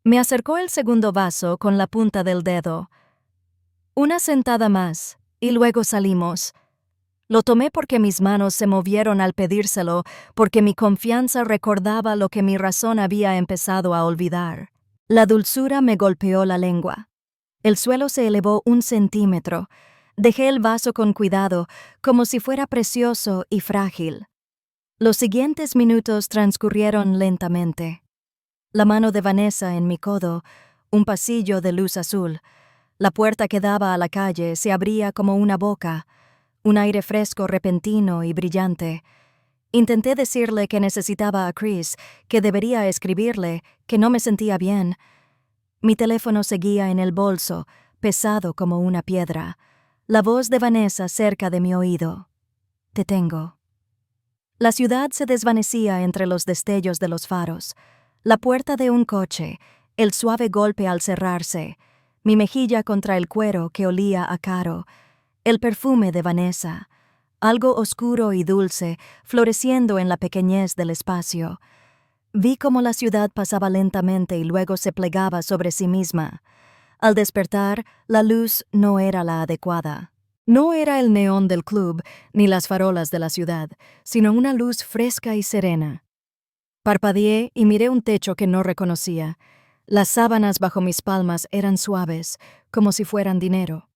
Me acercó el segundo vaso con la punta del dedo. Una sentada más, y luego salimos. Lo tomé porque mis manos se movieron al pedírselo, porque mi confianza recordaba lo que mi razón había empezado a olvidar. La dulzura me golpeó la lengua. El suelo se elevó 1 centímetro. Dejé el vaso con cuidado, como si fuera precioso y frágil. Los siguientes minutos transcurrieron lentamente. La mano de Vanessa en mi codo, un pasillo de luz azul. La puerta que daba a la calle se abría como una boca, un aire fresco repentino y brillante. Intenté decirle que necesitaba a Chris, que debería escribirle, que no me sentía bien. Mi teléfono seguía en el bolso, pesado como una piedra. La voz de Vanessa cerca de mi oído. «Te tengo». La ciudad se desvanecía entre los destellos de los faros. La puerta de un coche, el suave golpe al cerrarse, mi mejilla contra el cuero que olía a caro, el perfume de Vanessa, algo oscuro y dulce floreciendo en la pequeñez del espacio. Vi cómo la ciudad pasaba lentamente y luego se plegaba sobre sí misma. Al despertar, la luz no era la adecuada. No era el neón del club ni las farolas de la ciudad, sino una luz fresca y serena. Parpadeé y miré un techo que no reconocía. Las sábanas bajo mis palmas eran suaves, como si fueran dinero.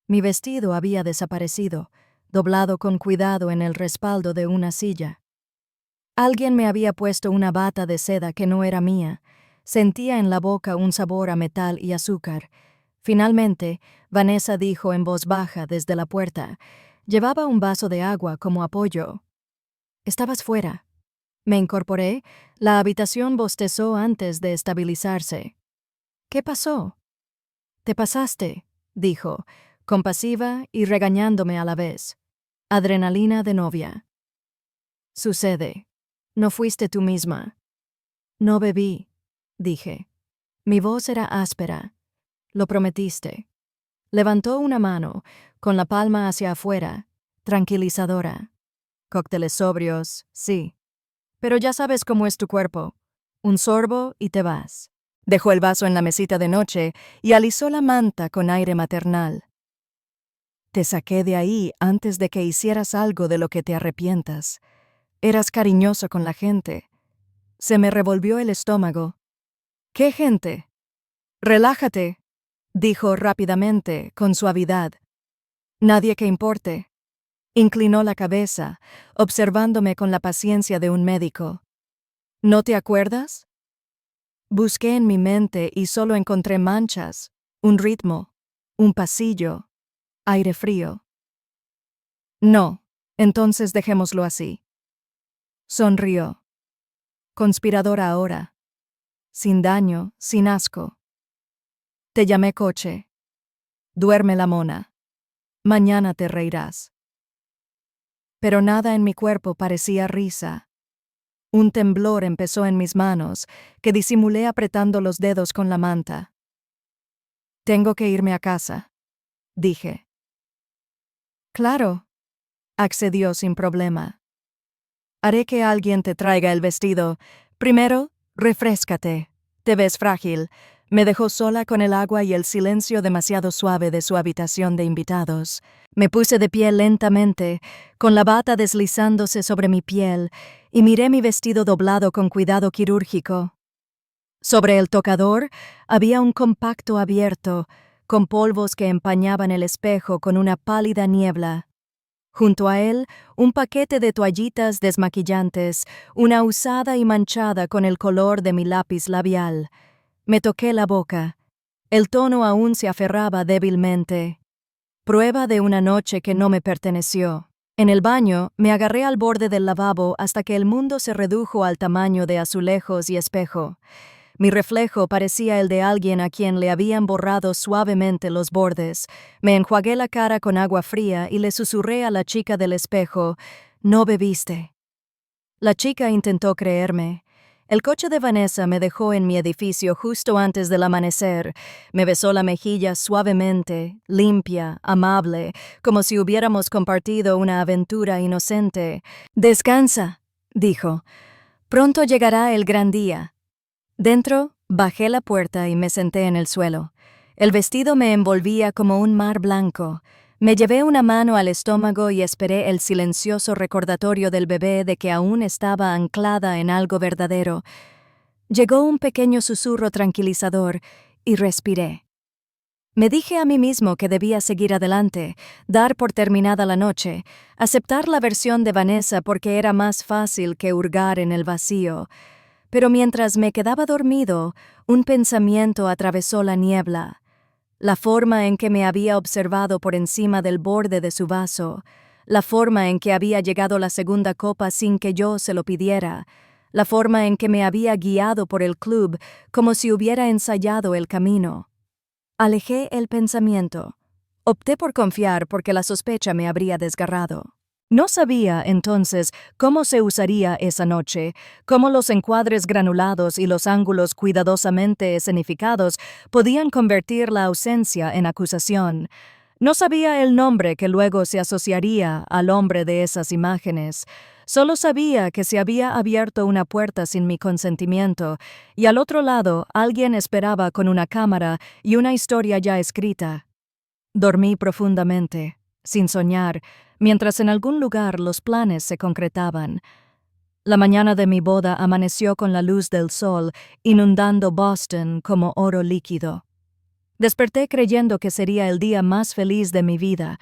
Mi vestido había desaparecido, doblado con cuidado en el respaldo de una silla. Alguien me había puesto una bata de seda que no era mía. Sentía en la boca un sabor a metal y azúcar. Finalmente, Vanessa dijo en voz baja desde la puerta. Llevaba un vaso de agua como apoyo. «Estabas fuera». Me incorporé. La habitación bostezó antes de estabilizarse. «¿Qué pasó?» «Te pasaste», dijo, compasiva y regañándome a la vez. Adrenalina de novia. «Sucede. No fuiste tú misma». «No bebí», dije. Mi voz era áspera. «Lo prometiste». Levantó una mano, con la palma hacia afuera, tranquilizadora. «Cócteles sobrios, sí. Pero ya sabes cómo es tu cuerpo. Un sorbo y te vas». Dejó el vaso en la mesita de noche y alisó la manta con aire maternal. «Te saqué de ahí antes de que hicieras algo de lo que te arrepientas. Eras cariñoso con la gente. Se me revolvió el estómago. ¿Qué gente? Relájate, dijo rápidamente, con suavidad. Nadie que importe. Inclinó la cabeza, observándome con la paciencia de un médico. ¿No te acuerdas? Busqué en mi mente y solo encontré manchas, un ritmo, un pasillo, aire frío. No, entonces dejémoslo así. Sonrió. Conspiradora ahora. Sin daño, sin asco. Te llamé coche. Duerme la mona. Mañana te reirás. Pero nada en mi cuerpo parecía risa. Un temblor empezó en mis manos, que disimulé apretando los dedos con la manta. Tengo que irme a casa, dije. Claro, accedió sin problema. Haré que alguien te traiga el vestido. Primero, refréscate. Te ves frágil. Me dejó sola con el agua y el silencio demasiado suave de su habitación de invitados. Me puse de pie lentamente, con la bata deslizándose sobre mi piel, y miré mi vestido doblado con cuidado quirúrgico. Sobre el tocador había un compacto abierto, con polvos que empañaban el espejo con una pálida niebla. Junto a él, un paquete de toallitas desmaquillantes, una usada y manchada con el color de mi lápiz labial. Me toqué la boca. El tono aún se aferraba débilmente. Prueba de una noche que no me perteneció. En el baño, me agarré al borde del lavabo hasta que el mundo se redujo al tamaño de azulejos y espejo. Mi reflejo parecía el de alguien a quien le habían borrado suavemente los bordes. Me enjuagué la cara con agua fría y le susurré a la chica del espejo, «No bebiste». La chica intentó creerme. El coche de Vanessa me dejó en mi edificio justo antes del amanecer. Me besó la mejilla suavemente, limpia, amable, como si hubiéramos compartido una aventura inocente. «Descansa», dijo. «Pronto llegará el gran día». Dentro, bajé la puerta y me senté en el suelo. El vestido me envolvía como un mar blanco. Me llevé una mano al estómago y esperé el silencioso recordatorio del bebé de que aún estaba anclada en algo verdadero. Llegó un pequeño susurro tranquilizador y respiré. Me dije a mí mismo que debía seguir adelante, dar por terminada la noche, aceptar la versión de Vanessa porque era más fácil que hurgar en el vacío. Pero mientras me quedaba dormido, un pensamiento atravesó la niebla. La forma en que me había observado por encima del borde de su vaso, la forma en que había llegado la segunda copa sin que yo se lo pidiera, la forma en que me había guiado por el club como si hubiera ensayado el camino. Alejé el pensamiento. Opté por confiar porque la sospecha me habría desgarrado. No sabía, entonces, cómo se usaría esa noche, cómo los encuadres granulados y los ángulos cuidadosamente escenificados podían convertir la ausencia en acusación. No sabía el nombre que luego se asociaría al hombre de esas imágenes. Solo sabía que se había abierto una puerta sin mi consentimiento, y al otro lado alguien esperaba con una cámara y una historia ya escrita. Dormí profundamente, sin soñar, mientras en algún lugar los planes se concretaban. La mañana de mi boda amaneció con la luz del sol, inundando Boston como oro líquido. Desperté creyendo que sería el día más feliz de mi vida,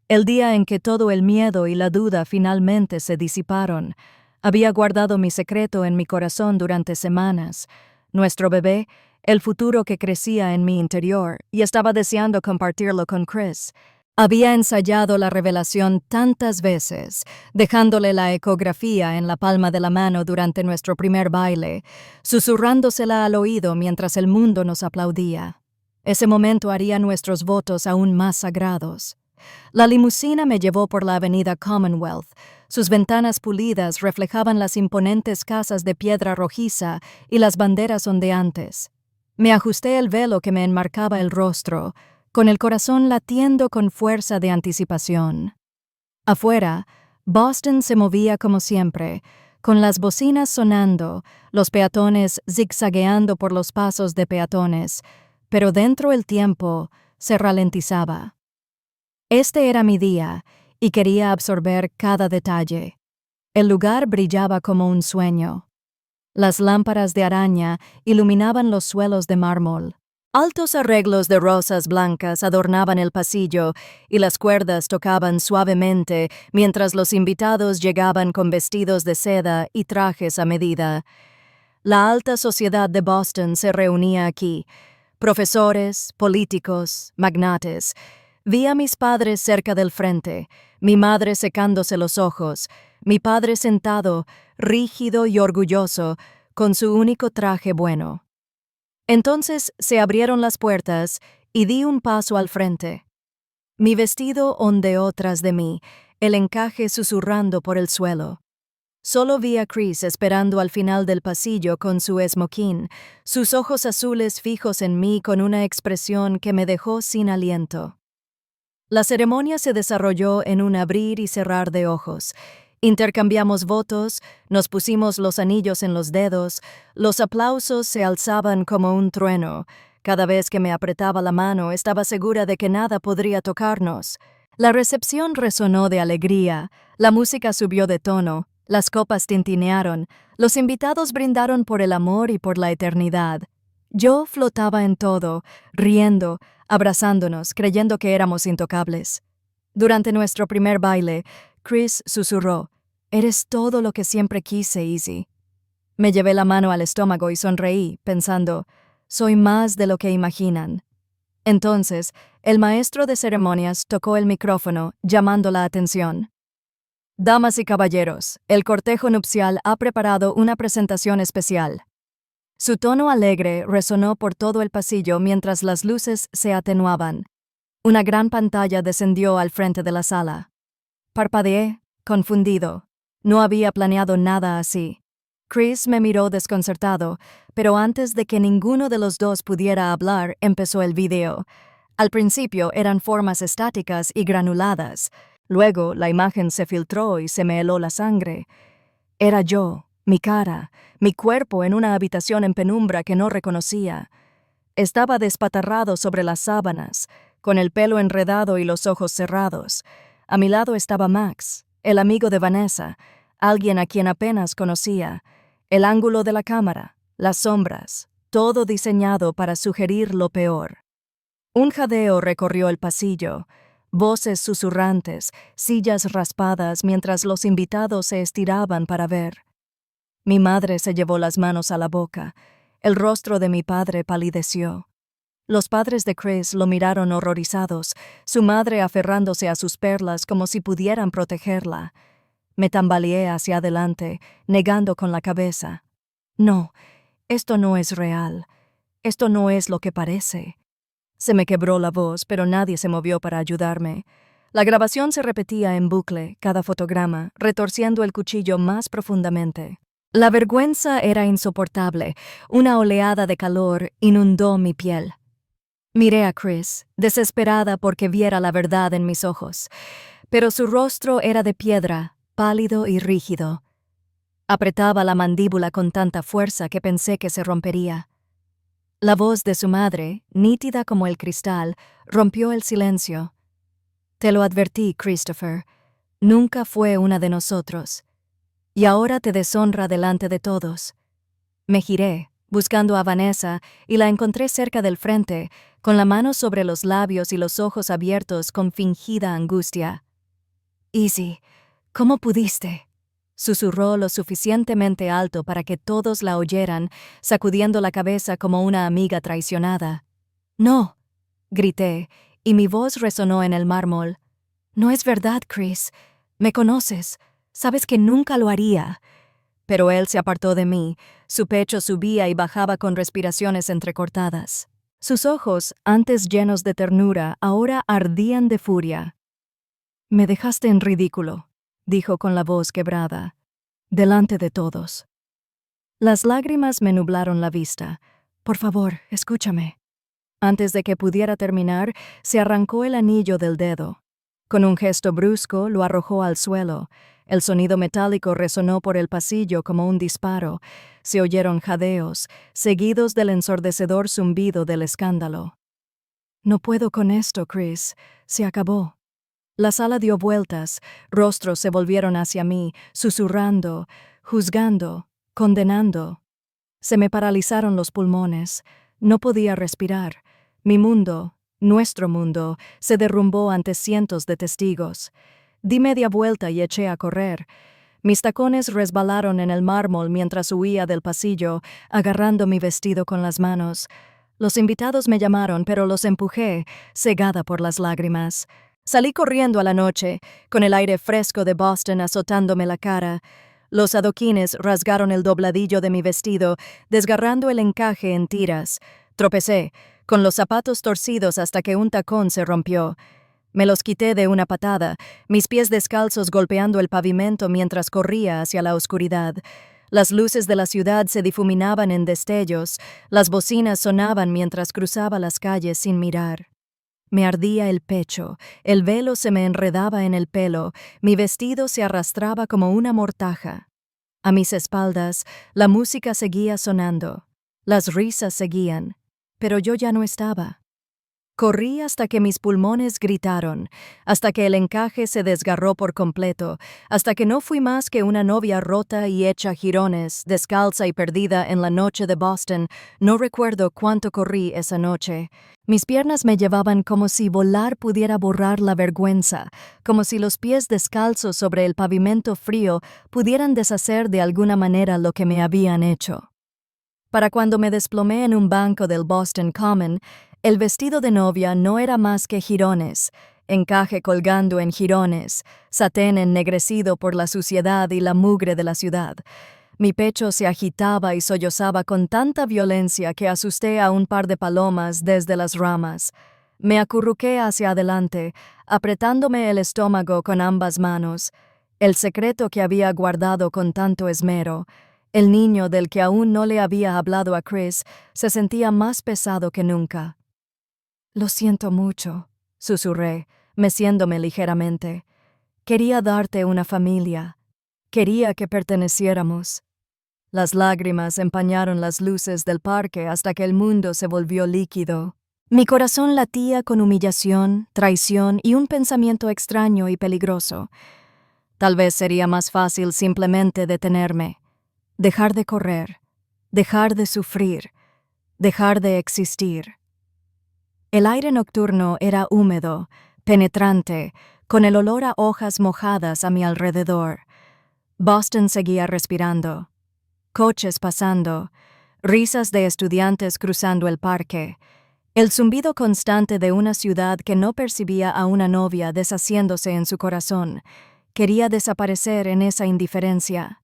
el día en que todo el miedo y la duda finalmente se disiparon. Había guardado mi secreto en mi corazón durante semanas. Nuestro bebé, el futuro que crecía en mi interior, y estaba deseando compartirlo con Chris. Había ensayado la revelación tantas veces, dejándole la ecografía en la palma de la mano durante nuestro primer baile, susurrándosela al oído mientras el mundo nos aplaudía. Ese momento haría nuestros votos aún más sagrados. La limusina me llevó por la avenida Commonwealth. Sus ventanas pulidas reflejaban las imponentes casas de piedra rojiza y las banderas ondeantes. Me ajusté el velo que me enmarcaba el rostro, con el corazón latiendo con fuerza de anticipación. Afuera, Boston se movía como siempre, con las bocinas sonando, los peatones zigzagueando por los pasos de peatones, pero dentro el tiempo se ralentizaba. Este era mi día, y quería absorber cada detalle. El lugar brillaba como un sueño. Las lámparas de araña iluminaban los suelos de mármol. Altos arreglos de rosas blancas adornaban el pasillo y las cuerdas tocaban suavemente mientras los invitados llegaban con vestidos de seda y trajes a medida. La alta sociedad de Boston se reunía aquí. Profesores, políticos, magnates. Vi a mis padres cerca del frente, mi madre secándose los ojos, mi padre sentado, rígido y orgulloso, con su único traje bueno. Entonces se abrieron las puertas y di un paso al frente. Mi vestido ondeó tras de mí, el encaje susurrando por el suelo. Solo vi a Chris esperando al final del pasillo con su esmoquín, sus ojos azules fijos en mí con una expresión que me dejó sin aliento. La ceremonia se desarrolló en un abrir y cerrar de ojos. Intercambiamos votos, nos pusimos los anillos en los dedos, los aplausos se alzaban como un trueno. Cada vez que me apretaba la mano estaba segura de que nada podría tocarnos. La recepción resonó de alegría, la música subió de tono, las copas tintinearon, los invitados brindaron por el amor y por la eternidad. Yo flotaba en todo, riendo, abrazándonos, creyendo que éramos intocables. Durante nuestro primer baile, Chris susurró: «Eres todo lo que siempre quise, Izzy». Me llevé la mano al estómago y sonreí, pensando: «Soy más de lo que imaginan». Entonces, el maestro de ceremonias tocó el micrófono, llamando la atención. «Damas y caballeros, el cortejo nupcial ha preparado una presentación especial». Su tono alegre resonó por todo el pasillo mientras las luces se atenuaban. Una gran pantalla descendió al frente de la sala. Parpadeé, confundido. No había planeado nada así. Chris me miró desconcertado, pero antes de que ninguno de los dos pudiera hablar, empezó el video. Al principio eran formas estáticas y granuladas. Luego la imagen se filtró y se me heló la sangre. Era yo, mi cara, mi cuerpo en una habitación en penumbra que no reconocía. Estaba despatarrado sobre las sábanas, con el pelo enredado y los ojos cerrados. A mi lado estaba Max, el amigo de Vanessa, alguien a quien apenas conocía. El ángulo de la cámara, las sombras, todo diseñado para sugerir lo peor. Un jadeo recorrió el pasillo, voces susurrantes, sillas raspadas mientras los invitados se estiraban para ver. Mi madre se llevó las manos a la boca. El rostro de mi padre palideció. Los padres de Chris lo miraron horrorizados, su madre aferrándose a sus perlas como si pudieran protegerla. Me tambaleé hacia adelante, negando con la cabeza. No, esto no es real. Esto no es lo que parece. Se me quebró la voz, pero nadie se movió para ayudarme. La grabación se repetía en bucle, cada fotograma, retorciendo el cuchillo más profundamente. La vergüenza era insoportable. Una oleada de calor inundó mi piel. Miré a Chris, desesperada porque viera la verdad en mis ojos, pero su rostro era de piedra, pálido y rígido. Apretaba la mandíbula con tanta fuerza que pensé que se rompería. La voz de su madre, nítida como el cristal, rompió el silencio. «Te lo advertí, Christopher. Nunca fue una de nosotros. Y ahora te deshonra delante de todos». Me giré, buscando a Vanessa, y la encontré cerca del frente, con la mano sobre los labios y los ojos abiertos con fingida angustia. «Izzy, ¿cómo pudiste?», susurró lo suficientemente alto para que todos la oyeran, sacudiendo la cabeza como una amiga traicionada. «No», grité, y mi voz resonó en el mármol. «No es verdad, Chris. Me conoces. Sabes que nunca lo haría». Pero él se apartó de mí. Su pecho subía y bajaba con respiraciones entrecortadas. Sus ojos, antes llenos de ternura, ahora ardían de furia. «Me dejaste en ridículo», dijo con la voz quebrada, «delante de todos». Las lágrimas me nublaron la vista. «Por favor, escúchame». Antes de que pudiera terminar, se arrancó el anillo del dedo. Con un gesto brusco, lo arrojó al suelo. El sonido metálico resonó por el pasillo como un disparo. Se oyeron jadeos, seguidos del ensordecedor zumbido del escándalo. «No puedo con esto, Chris. Se acabó». La sala dio vueltas, rostros se volvieron hacia mí, susurrando, juzgando, condenando. Se me paralizaron los pulmones. No podía respirar. Mi mundo, nuestro mundo, se derrumbó ante cientos de testigos. Di media vuelta y eché a correr. Mis tacones resbalaron en el mármol mientras huía del pasillo, agarrando mi vestido con las manos. Los invitados me llamaron, pero los empujé, cegada por las lágrimas. Salí corriendo a la noche, con el aire fresco de Boston azotándome la cara. Los adoquines rasgaron el dobladillo de mi vestido, desgarrando el encaje en tiras. Tropecé, con los zapatos torcidos hasta que un tacón se rompió. Me los quité de una patada, mis pies descalzos golpeando el pavimento mientras corría hacia la oscuridad. Las luces de la ciudad se difuminaban en destellos, las bocinas sonaban mientras cruzaba las calles sin mirar. Me ardía el pecho, el velo se me enredaba en el pelo, mi vestido se arrastraba como una mortaja. A mis espaldas, la música seguía sonando, las risas seguían, pero yo ya no estaba. Corrí hasta que mis pulmones gritaron, hasta que el encaje se desgarró por completo, hasta que no fui más que una novia rota y hecha jirones, descalza y perdida en la noche de Boston. No recuerdo cuánto corrí esa noche. Mis piernas me llevaban como si volar pudiera borrar la vergüenza, como si los pies descalzos sobre el pavimento frío pudieran deshacer de alguna manera lo que me habían hecho. Para cuando me desplomé en un banco del Boston Common, el vestido de novia no era más que jirones, encaje colgando en jirones, satén ennegrecido por la suciedad y la mugre de la ciudad. Mi pecho se agitaba y sollozaba con tanta violencia que asusté a un par de palomas desde las ramas. Me acurruqué hacia adelante, apretándome el estómago con ambas manos. El secreto que había guardado con tanto esmero, el niño del que aún no le había hablado a Chris, se sentía más pesado que nunca. «Lo siento mucho», susurré, meciéndome ligeramente. «Quería darte una familia. Quería que perteneciéramos». Las lágrimas empañaron las luces del parque hasta que el mundo se volvió líquido. Mi corazón latía con humillación, traición y un pensamiento extraño y peligroso. Tal vez sería más fácil simplemente detenerme, dejar de correr, dejar de sufrir, dejar de existir. El aire nocturno era húmedo, penetrante, con el olor a hojas mojadas a mi alrededor. Boston seguía respirando. Coches pasando, risas de estudiantes cruzando el parque, el zumbido constante de una ciudad que no percibía a una novia deshaciéndose en su corazón. Quería desaparecer en esa indiferencia.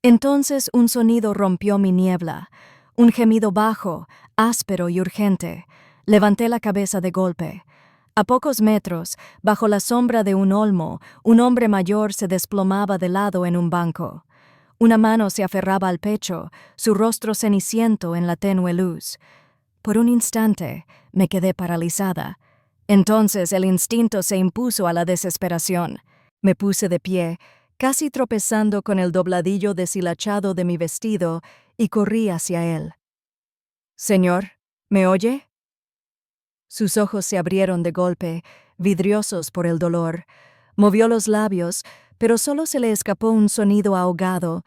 Entonces un sonido rompió mi niebla, un gemido bajo, áspero y urgente. Levanté la cabeza de golpe. A pocos metros, bajo la sombra de un olmo, un hombre mayor se desplomaba de lado en un banco. Una mano se aferraba al pecho, su rostro ceniciento en la tenue luz. Por un instante, me quedé paralizada. Entonces el instinto se impuso a la desesperación. Me puse de pie, casi tropezando con el dobladillo deshilachado de mi vestido, y corrí hacia él. «Señor, ¿me oye?» Sus ojos se abrieron de golpe, vidriosos por el dolor. Movió los labios, pero solo se le escapó un sonido ahogado.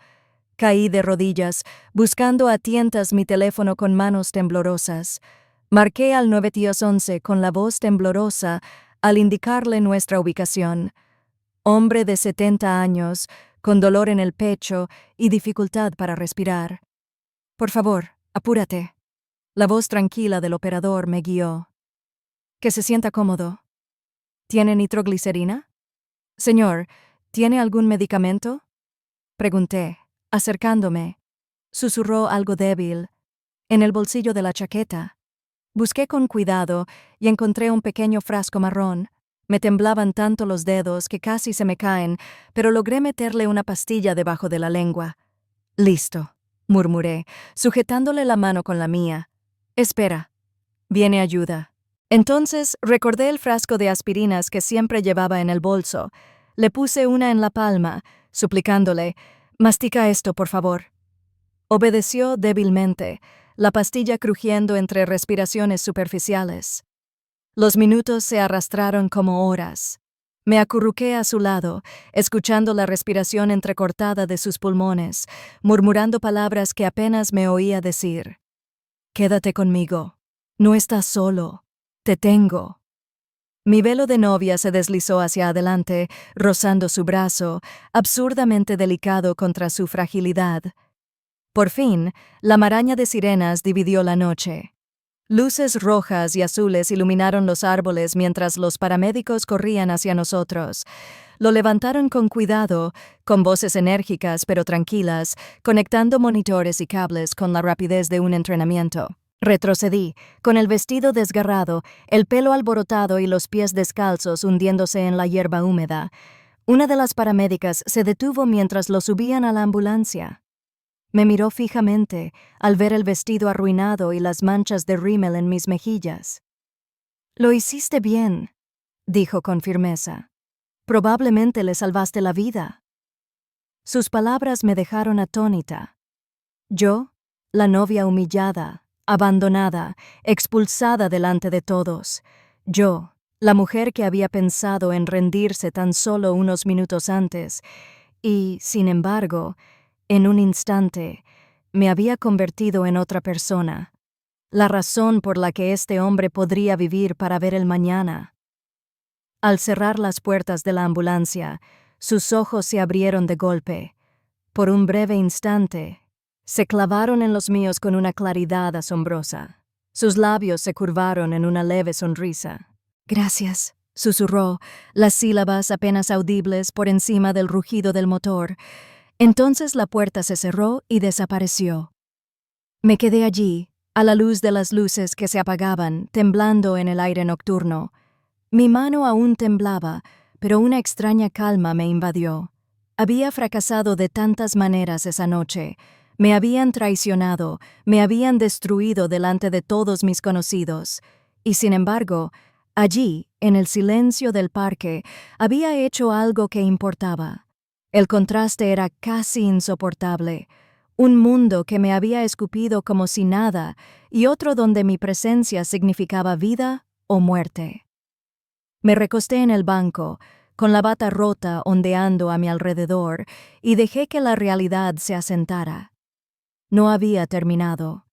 Caí de rodillas, buscando a tientas mi teléfono con manos temblorosas. Marqué al 911 con la voz temblorosa al indicarle nuestra ubicación. Hombre de 70 años, con dolor en el pecho y dificultad para respirar. «Por favor, apúrate». La voz tranquila del operador me guió. «Que se sienta cómodo». «¿Tiene nitroglicerina?» «Señor, ¿tiene algún medicamento?» Pregunté, acercándome. Susurró algo débil. «En el bolsillo de la chaqueta». Busqué con cuidado y encontré un pequeño frasco marrón. Me temblaban tanto los dedos que casi se me caen, pero logré meterle una pastilla debajo de la lengua. «Listo», murmuré, sujetándole la mano con la mía. «Espera. Viene ayuda». Entonces recordé el frasco de aspirinas que siempre llevaba en el bolso. Le puse una en la palma, suplicándole, «Mastica esto, por favor». Obedeció débilmente, la pastilla crujiendo entre respiraciones superficiales. Los minutos se arrastraron como horas. Me acurruqué a su lado, escuchando la respiración entrecortada de sus pulmones, murmurando palabras que apenas me oía decir. «Quédate conmigo. No estás solo. Te tengo». Mi velo de novia se deslizó hacia adelante, rozando su brazo, absurdamente delicado contra su fragilidad. Por fin, la maraña de sirenas dividió la noche. Luces rojas y azules iluminaron los árboles mientras los paramédicos corrían hacia nosotros. Lo levantaron con cuidado, con voces enérgicas pero tranquilas, conectando monitores y cables con la rapidez de un entrenamiento. Retrocedí, con el vestido desgarrado, el pelo alborotado y los pies descalzos hundiéndose en la hierba húmeda. Una de las paramédicas se detuvo mientras lo subían a la ambulancia. Me miró fijamente al ver el vestido arruinado y las manchas de rímel en mis mejillas. «Lo hiciste bien», dijo con firmeza. «Probablemente le salvaste la vida». Sus palabras me dejaron atónita. Yo, la novia humillada, abandonada, expulsada delante de todos. Yo, la mujer que había pensado en rendirse tan solo unos minutos antes, y, sin embargo, en un instante, me había convertido en otra persona, la razón por la que este hombre podría vivir para ver el mañana. Al cerrar las puertas de la ambulancia, sus ojos se abrieron de golpe. Por un breve instante, se clavaron en los míos con una claridad asombrosa. Sus labios se curvaron en una leve sonrisa. «Gracias», susurró, las sílabas apenas audibles por encima del rugido del motor. Entonces la puerta se cerró y desapareció. Me quedé allí, a la luz de las luces que se apagaban, temblando en el aire nocturno. Mi mano aún temblaba, pero una extraña calma me invadió. Había fracasado de tantas maneras esa noche. Me habían traicionado, me habían destruido delante de todos mis conocidos. Y sin embargo, allí, en el silencio del parque, había hecho algo que importaba. El contraste era casi insoportable. Un mundo que me había escupido como si nada y otro donde mi presencia significaba vida o muerte. Me recosté en el banco, con la bata rota ondeando a mi alrededor, y dejé que la realidad se asentara. No había terminado.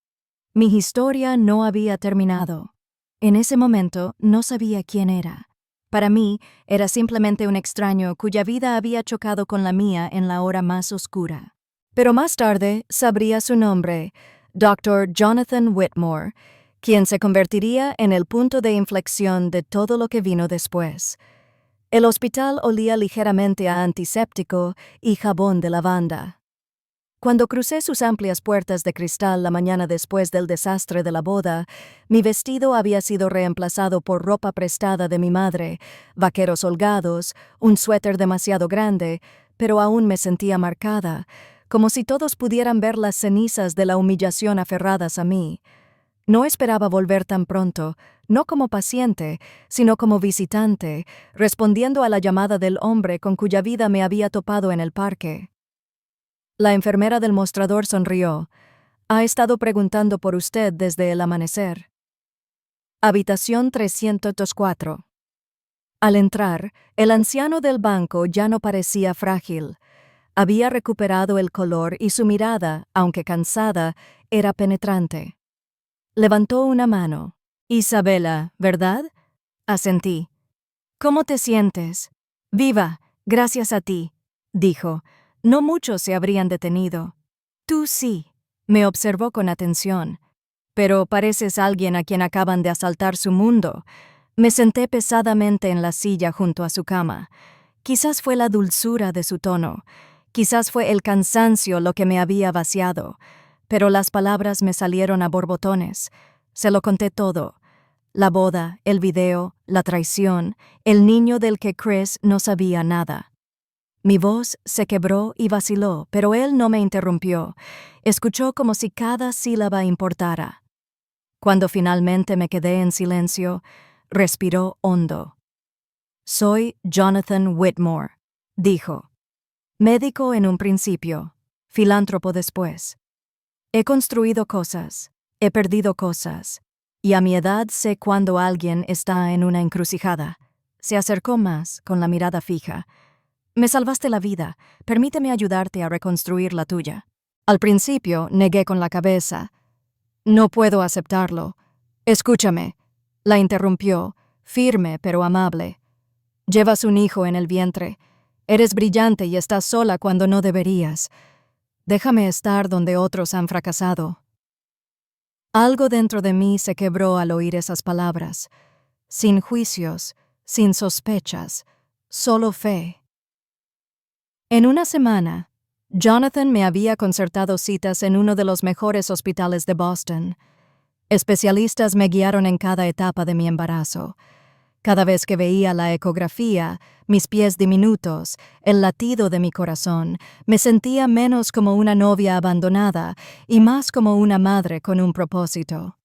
Mi historia no había terminado. En ese momento no sabía quién era. Para mí, era simplemente un extraño cuya vida había chocado con la mía en la hora más oscura. Pero más tarde sabría su nombre, Dr. Jonathan Whitmore, quien se convertiría en el punto de inflexión de todo lo que vino después. El hospital olía ligeramente a antiséptico y jabón de lavanda. Cuando crucé sus amplias puertas de cristal la mañana después del desastre de la boda, mi vestido había sido reemplazado por ropa prestada de mi madre, vaqueros holgados, un suéter demasiado grande, pero aún me sentía marcada, como si todos pudieran ver las cenizas de la humillación aferradas a mí. No esperaba volver tan pronto, no como paciente, sino como visitante, respondiendo a la llamada del hombre con cuya vida me había topado en el parque. La enfermera del mostrador sonrió. «Ha estado preguntando por usted desde el amanecer». Habitación 304. Al entrar, el anciano del banco ya no parecía frágil. Había recuperado el color y su mirada, aunque cansada, era penetrante. Levantó una mano. «Isabela, ¿verdad?» Asentí. «¿Cómo te sientes?» «Viva, gracias a ti», dijo. No muchos se habrían detenido. «Tú sí», me observó con atención. «Pero pareces alguien a quien acaban de asaltar su mundo». Me senté pesadamente en la silla junto a su cama. Quizás fue la dulzura de su tono. Quizás fue el cansancio lo que me había vaciado. Pero las palabras me salieron a borbotones. Se lo conté todo. La boda, el video, la traición, el niño del que Chris no sabía nada. Mi voz se quebró y vaciló, pero él no me interrumpió. Escuchó como si cada sílaba importara. Cuando finalmente me quedé en silencio, respiró hondo. «Soy Jonathan Whitmore», dijo. «Médico en un principio, filántropo después. He construido cosas, he perdido cosas, y a mi edad sé cuando alguien está en una encrucijada. Se acercó más, con la mirada fija. Me salvaste la vida. Permíteme ayudarte a reconstruir la tuya. Al principio, negué con la cabeza. No puedo aceptarlo. Escúchame. La interrumpió, firme pero amable. Llevas un hijo en el vientre. Eres brillante y estás sola cuando no deberías. Déjame estar donde otros han fracasado. Algo dentro de mí se quebró al oír esas palabras. Sin juicios, sin sospechas, solo fe. En una semana, Jonathan me había concertado citas en uno de los mejores hospitales de Boston. Especialistas me guiaron en cada etapa de mi embarazo. Cada vez que veía la ecografía, mis pies diminutos, el latido de mi corazón, me sentía menos como una novia abandonada y más como una madre con un propósito.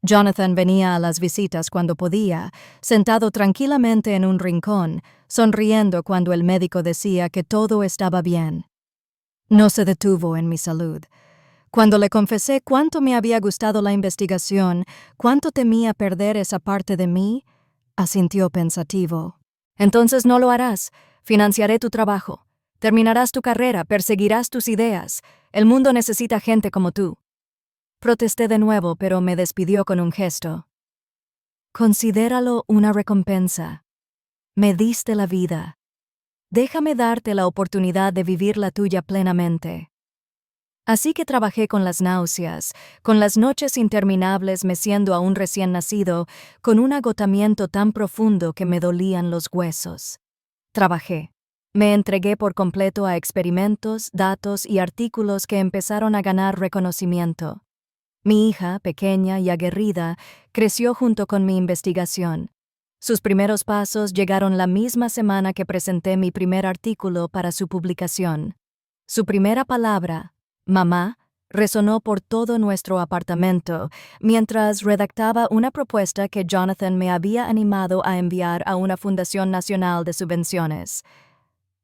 Jonathan venía a las visitas cuando podía, sentado tranquilamente en un rincón, sonriendo cuando el médico decía que todo estaba bien. No se detuvo en mi salud. Cuando le confesé cuánto me había gustado la investigación, cuánto temía perder esa parte de mí, asintió pensativo. Entonces no lo harás. Financiaré tu trabajo. Terminarás tu carrera, perseguirás tus ideas. El mundo necesita gente como tú. Protesté de nuevo, pero me despidió con un gesto. Considéralo una recompensa. Me diste la vida. Déjame darte la oportunidad de vivir la tuya plenamente. Así que trabajé con las náuseas, con las noches interminables meciendo a un recién nacido, con un agotamiento tan profundo que me dolían los huesos. Trabajé. Me entregué por completo a experimentos, datos y artículos que empezaron a ganar reconocimiento. Mi hija, pequeña y aguerrida, creció junto con mi investigación. Sus primeros pasos llegaron la misma semana que presenté mi primer artículo para su publicación. Su primera palabra, mamá, resonó por todo nuestro apartamento mientras redactaba una propuesta que Jonathan me había animado a enviar a una fundación nacional de subvenciones.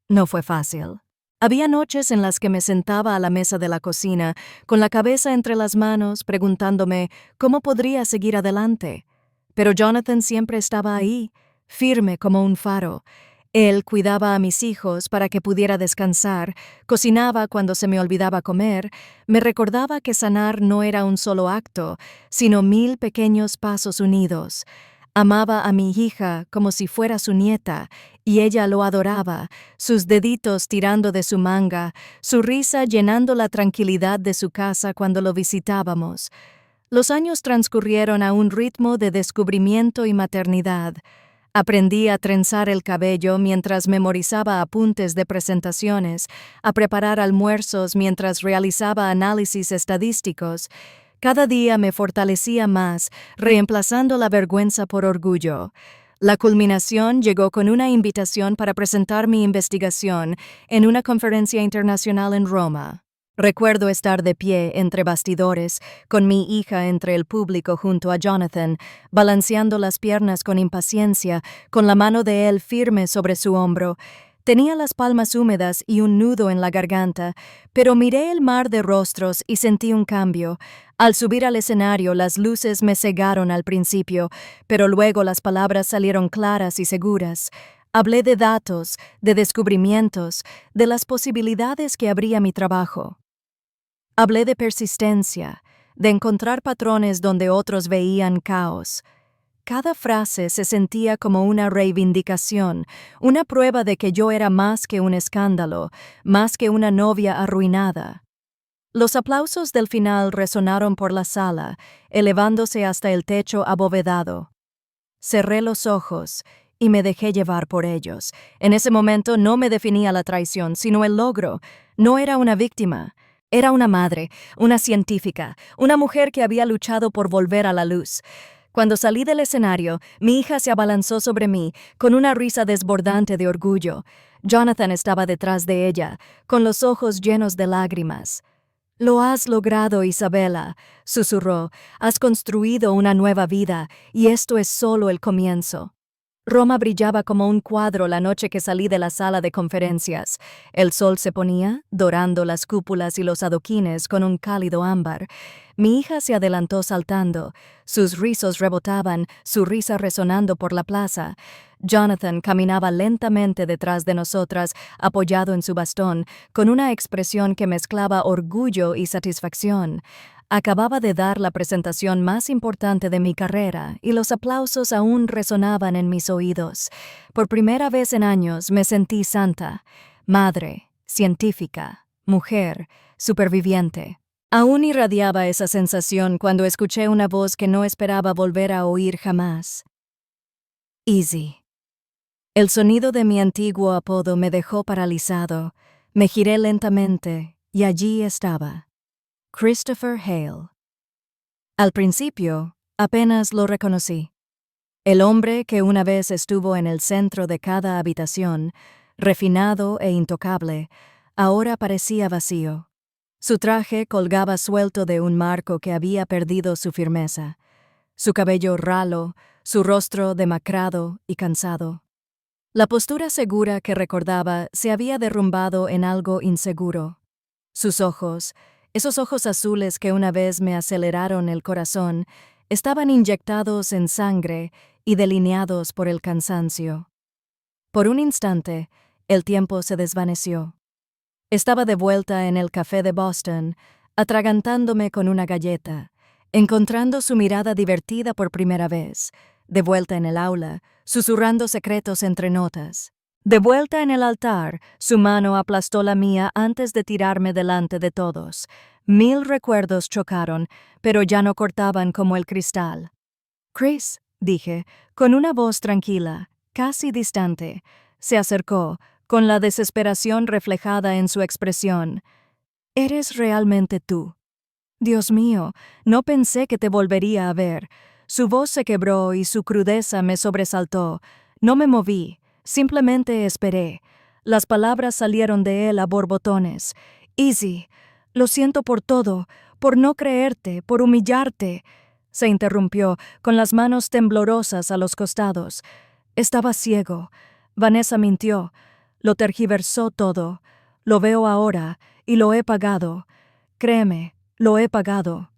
No fue fácil. Había noches en las que me sentaba a la mesa de la cocina, con la cabeza entre las manos, preguntándome cómo podría seguir adelante. Pero Jonathan siempre estaba ahí, firme como un faro. Él cuidaba a mis hijos para que pudiera descansar, cocinaba cuando se me olvidaba comer, me recordaba que sanar no era un solo acto, sino 1000 pequeños pasos unidos. Amaba a mi hija como si fuera su nieta, y ella lo adoraba, sus deditos tirando de su manga, su risa llenando la tranquilidad de su casa cuando lo visitábamos. Los años transcurrieron a un ritmo de descubrimiento y maternidad. Aprendí a trenzar el cabello mientras memorizaba apuntes de presentaciones, a preparar almuerzos mientras realizaba análisis estadísticos. Cada día me fortalecía más, reemplazando la vergüenza por orgullo. La culminación llegó con una invitación para presentar mi investigación en una conferencia internacional en Roma. Recuerdo estar de pie entre bastidores, con mi hija entre el público junto a Jonathan, balanceando las piernas con impaciencia, con la mano de él firme sobre su hombro. Tenía las palmas húmedas y un nudo en la garganta, pero miré el mar de rostros y sentí un cambio. Al subir al escenario, las luces me cegaron al principio, pero luego las palabras salieron claras y seguras. Hablé de datos, de descubrimientos, de las posibilidades que abría mi trabajo. Hablé de persistencia, de encontrar patrones donde otros veían caos. Cada frase se sentía como una reivindicación, una prueba de que yo era más que un escándalo, más que una novia arruinada. Los aplausos del final resonaron por la sala, elevándose hasta el techo abovedado. Cerré los ojos y me dejé llevar por ellos. En ese momento no me definía la traición, sino el logro. No era una víctima. Era una madre, una científica, una mujer que había luchado por volver a la luz. Cuando salí del escenario, mi hija se abalanzó sobre mí, con una risa desbordante de orgullo. Jonathan estaba detrás de ella, con los ojos llenos de lágrimas. «Lo has logrado, Isabela», susurró. «Has construido una nueva vida, y esto es solo el comienzo». Roma brillaba como un cuadro la noche que salí de la sala de conferencias. El sol se ponía, dorando las cúpulas y los adoquines con un cálido ámbar. Mi hija se adelantó saltando. Sus rizos rebotaban, su risa resonando por la plaza. Jonathan caminaba lentamente detrás de nosotras, apoyado en su bastón, con una expresión que mezclaba orgullo y satisfacción. Acababa de dar la presentación más importante de mi carrera y los aplausos aún resonaban en mis oídos. Por primera vez en años me sentí santa, madre, científica, mujer, superviviente. Aún irradiaba esa sensación cuando escuché una voz que no esperaba volver a oír jamás. Easy. El sonido de mi antiguo apodo me dejó paralizado. Me giré lentamente y allí estaba. Christopher Hale. Al principio, apenas lo reconocí. El hombre que una vez estuvo en el centro de cada habitación, refinado e intocable, ahora parecía vacío. Su traje colgaba suelto de un marco que había perdido su firmeza. Su cabello ralo, su rostro demacrado y cansado. La postura segura que recordaba se había derrumbado en algo inseguro. Sus ojos, esos ojos azules que una vez me aceleraron el corazón, estaban inyectados en sangre y delineados por el cansancio. Por un instante, el tiempo se desvaneció. Estaba de vuelta en el café de Boston, atragantándome con una galleta, encontrando su mirada divertida por primera vez, de vuelta en el aula, susurrando secretos entre notas. De vuelta en el altar, su mano aplastó la mía antes de tirarme delante de todos. 1000 recuerdos chocaron, pero ya no cortaban como el cristal. «Chris», dije, con una voz tranquila, casi distante. Se acercó, con la desesperación reflejada en su expresión. «¿Eres realmente tú?» «Dios mío, no pensé que te volvería a ver». Su voz se quebró y su crudeza me sobresaltó. No me moví. Simplemente esperé. Las palabras salieron de él a borbotones. «Easy, lo siento por todo, por no creerte, por humillarte». Se interrumpió, con las manos temblorosas a los costados. Estaba ciego. Vanessa mintió. Lo tergiversó todo. Lo veo ahora, y lo he pagado. Créeme, lo he pagado.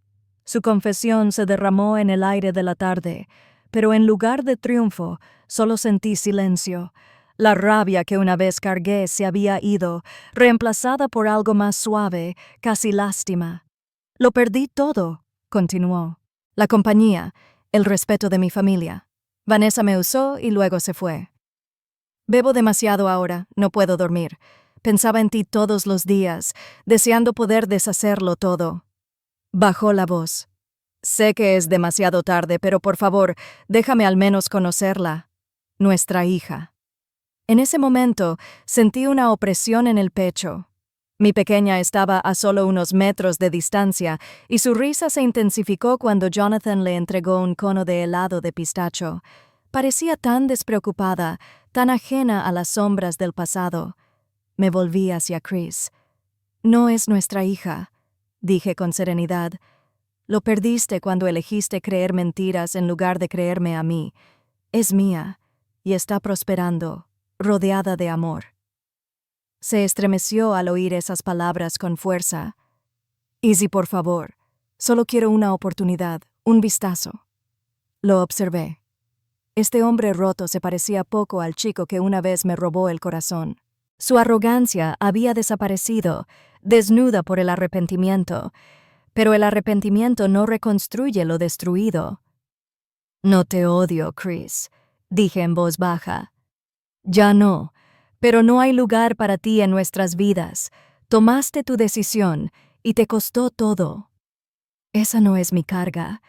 Su confesión se derramó en el aire de la tarde, pero en lugar de triunfo, solo sentí silencio. La rabia que una vez cargué se había ido, reemplazada por algo más suave, casi lástima. «Lo perdí todo», continuó. «La compañía, el respeto de mi familia. Vanessa me usó y luego se fue. Bebo demasiado ahora, no puedo dormir. Pensaba en ti todos los días, deseando poder deshacerlo todo». Bajó la voz. «Sé que es demasiado tarde, pero por favor, déjame al menos conocerla. Nuestra hija». En ese momento, sentí una opresión en el pecho. Mi pequeña estaba a solo unos metros de distancia, y su risa se intensificó cuando Jonathan le entregó un cono de helado de pistacho. Parecía tan despreocupada, tan ajena a las sombras del pasado. Me volví hacia Chris. «No es nuestra hija», dije con serenidad. «Lo perdiste cuando elegiste creer mentiras en lugar de creerme a mí. Es mía, y está prosperando, rodeada de amor». Se estremeció al oír esas palabras con fuerza. «Easy, por favor, solo quiero una oportunidad, un vistazo». Lo observé. Este hombre roto se parecía poco al chico que una vez me robó el corazón. Su arrogancia había desaparecido, desnuda por el arrepentimiento, pero el arrepentimiento no reconstruye lo destruido. «No te odio, Chris», dije en voz baja. «Ya no, pero no hay lugar para ti en nuestras vidas. Tomaste tu decisión y te costó todo». «Esa no es mi carga».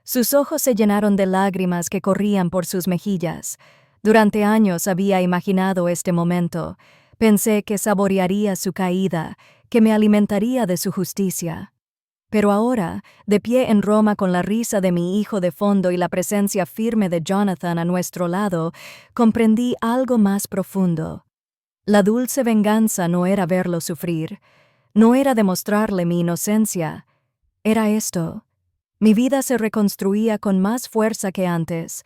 Sus ojos se llenaron de lágrimas que corrían por sus mejillas. Durante años había imaginado este momento. Pensé que saborearía su caída, que me alimentaría de su justicia. Pero ahora, de pie en Roma con la risa de mi hijo de fondo y la presencia firme de Jonathan a nuestro lado, comprendí algo más profundo. La dulce venganza no era verlo sufrir, no era demostrarle mi inocencia. Era esto. Mi vida se reconstruía con más fuerza que antes.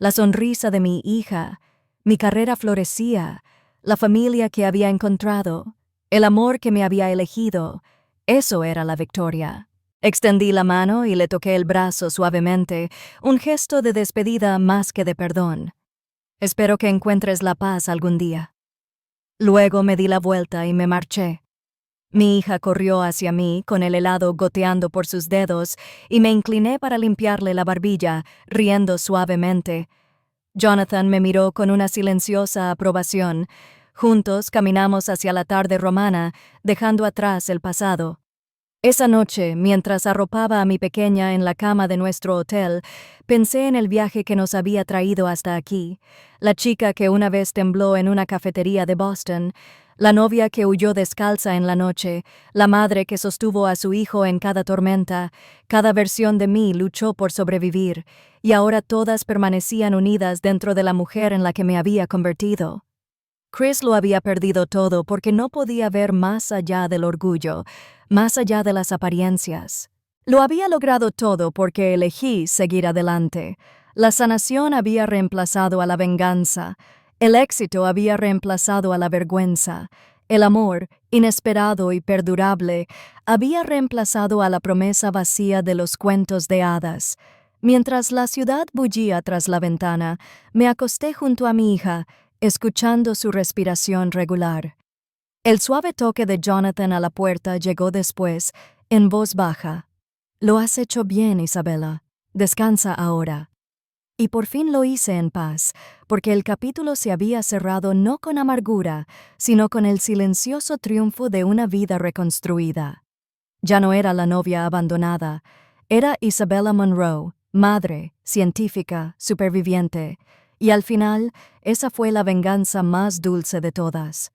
la sonrisa de mi hija, mi carrera florecía, la familia que había encontrado, el amor que me había elegido. Eso era la victoria. Extendí la mano y le toqué el brazo suavemente, un gesto de despedida más que de perdón. Espero que encuentres la paz algún día. Luego me di la vuelta y me marché. Mi hija corrió hacia mí con el helado goteando por sus dedos y me incliné para limpiarle la barbilla, riendo suavemente. Jonathan me miró con una silenciosa aprobación. Juntos caminamos hacia la tarde romana, dejando atrás el pasado. Esa noche, mientras arropaba a mi pequeña en la cama de nuestro hotel, pensé en el viaje que nos había traído hasta aquí, la chica que una vez tembló en una cafetería de Boston, la novia que huyó descalza en la noche, la madre que sostuvo a su hijo en cada tormenta, cada versión de mí luchó por sobrevivir, y ahora todas permanecían unidas dentro de la mujer en la que me había convertido. Chris lo había perdido todo porque no podía ver más allá del orgullo, más allá de las apariencias. Lo había logrado todo porque elegí seguir adelante. La sanación había reemplazado a la venganza. El éxito había reemplazado a la vergüenza. El amor, inesperado y perdurable, había reemplazado a la promesa vacía de los cuentos de hadas. Mientras la ciudad bullía tras la ventana, me acosté junto a mi hija, escuchando su respiración regular. El suave toque de Jonathan a la puerta llegó después, en voz baja. «Lo has hecho bien, Isabella. Descansa ahora». Y por fin lo hice en paz, porque el capítulo se había cerrado no con amargura, sino con el silencioso triunfo de una vida reconstruida. Ya no era la novia abandonada, era Isabella Monroe, madre, científica, superviviente, y al final, esa fue la venganza más dulce de todas.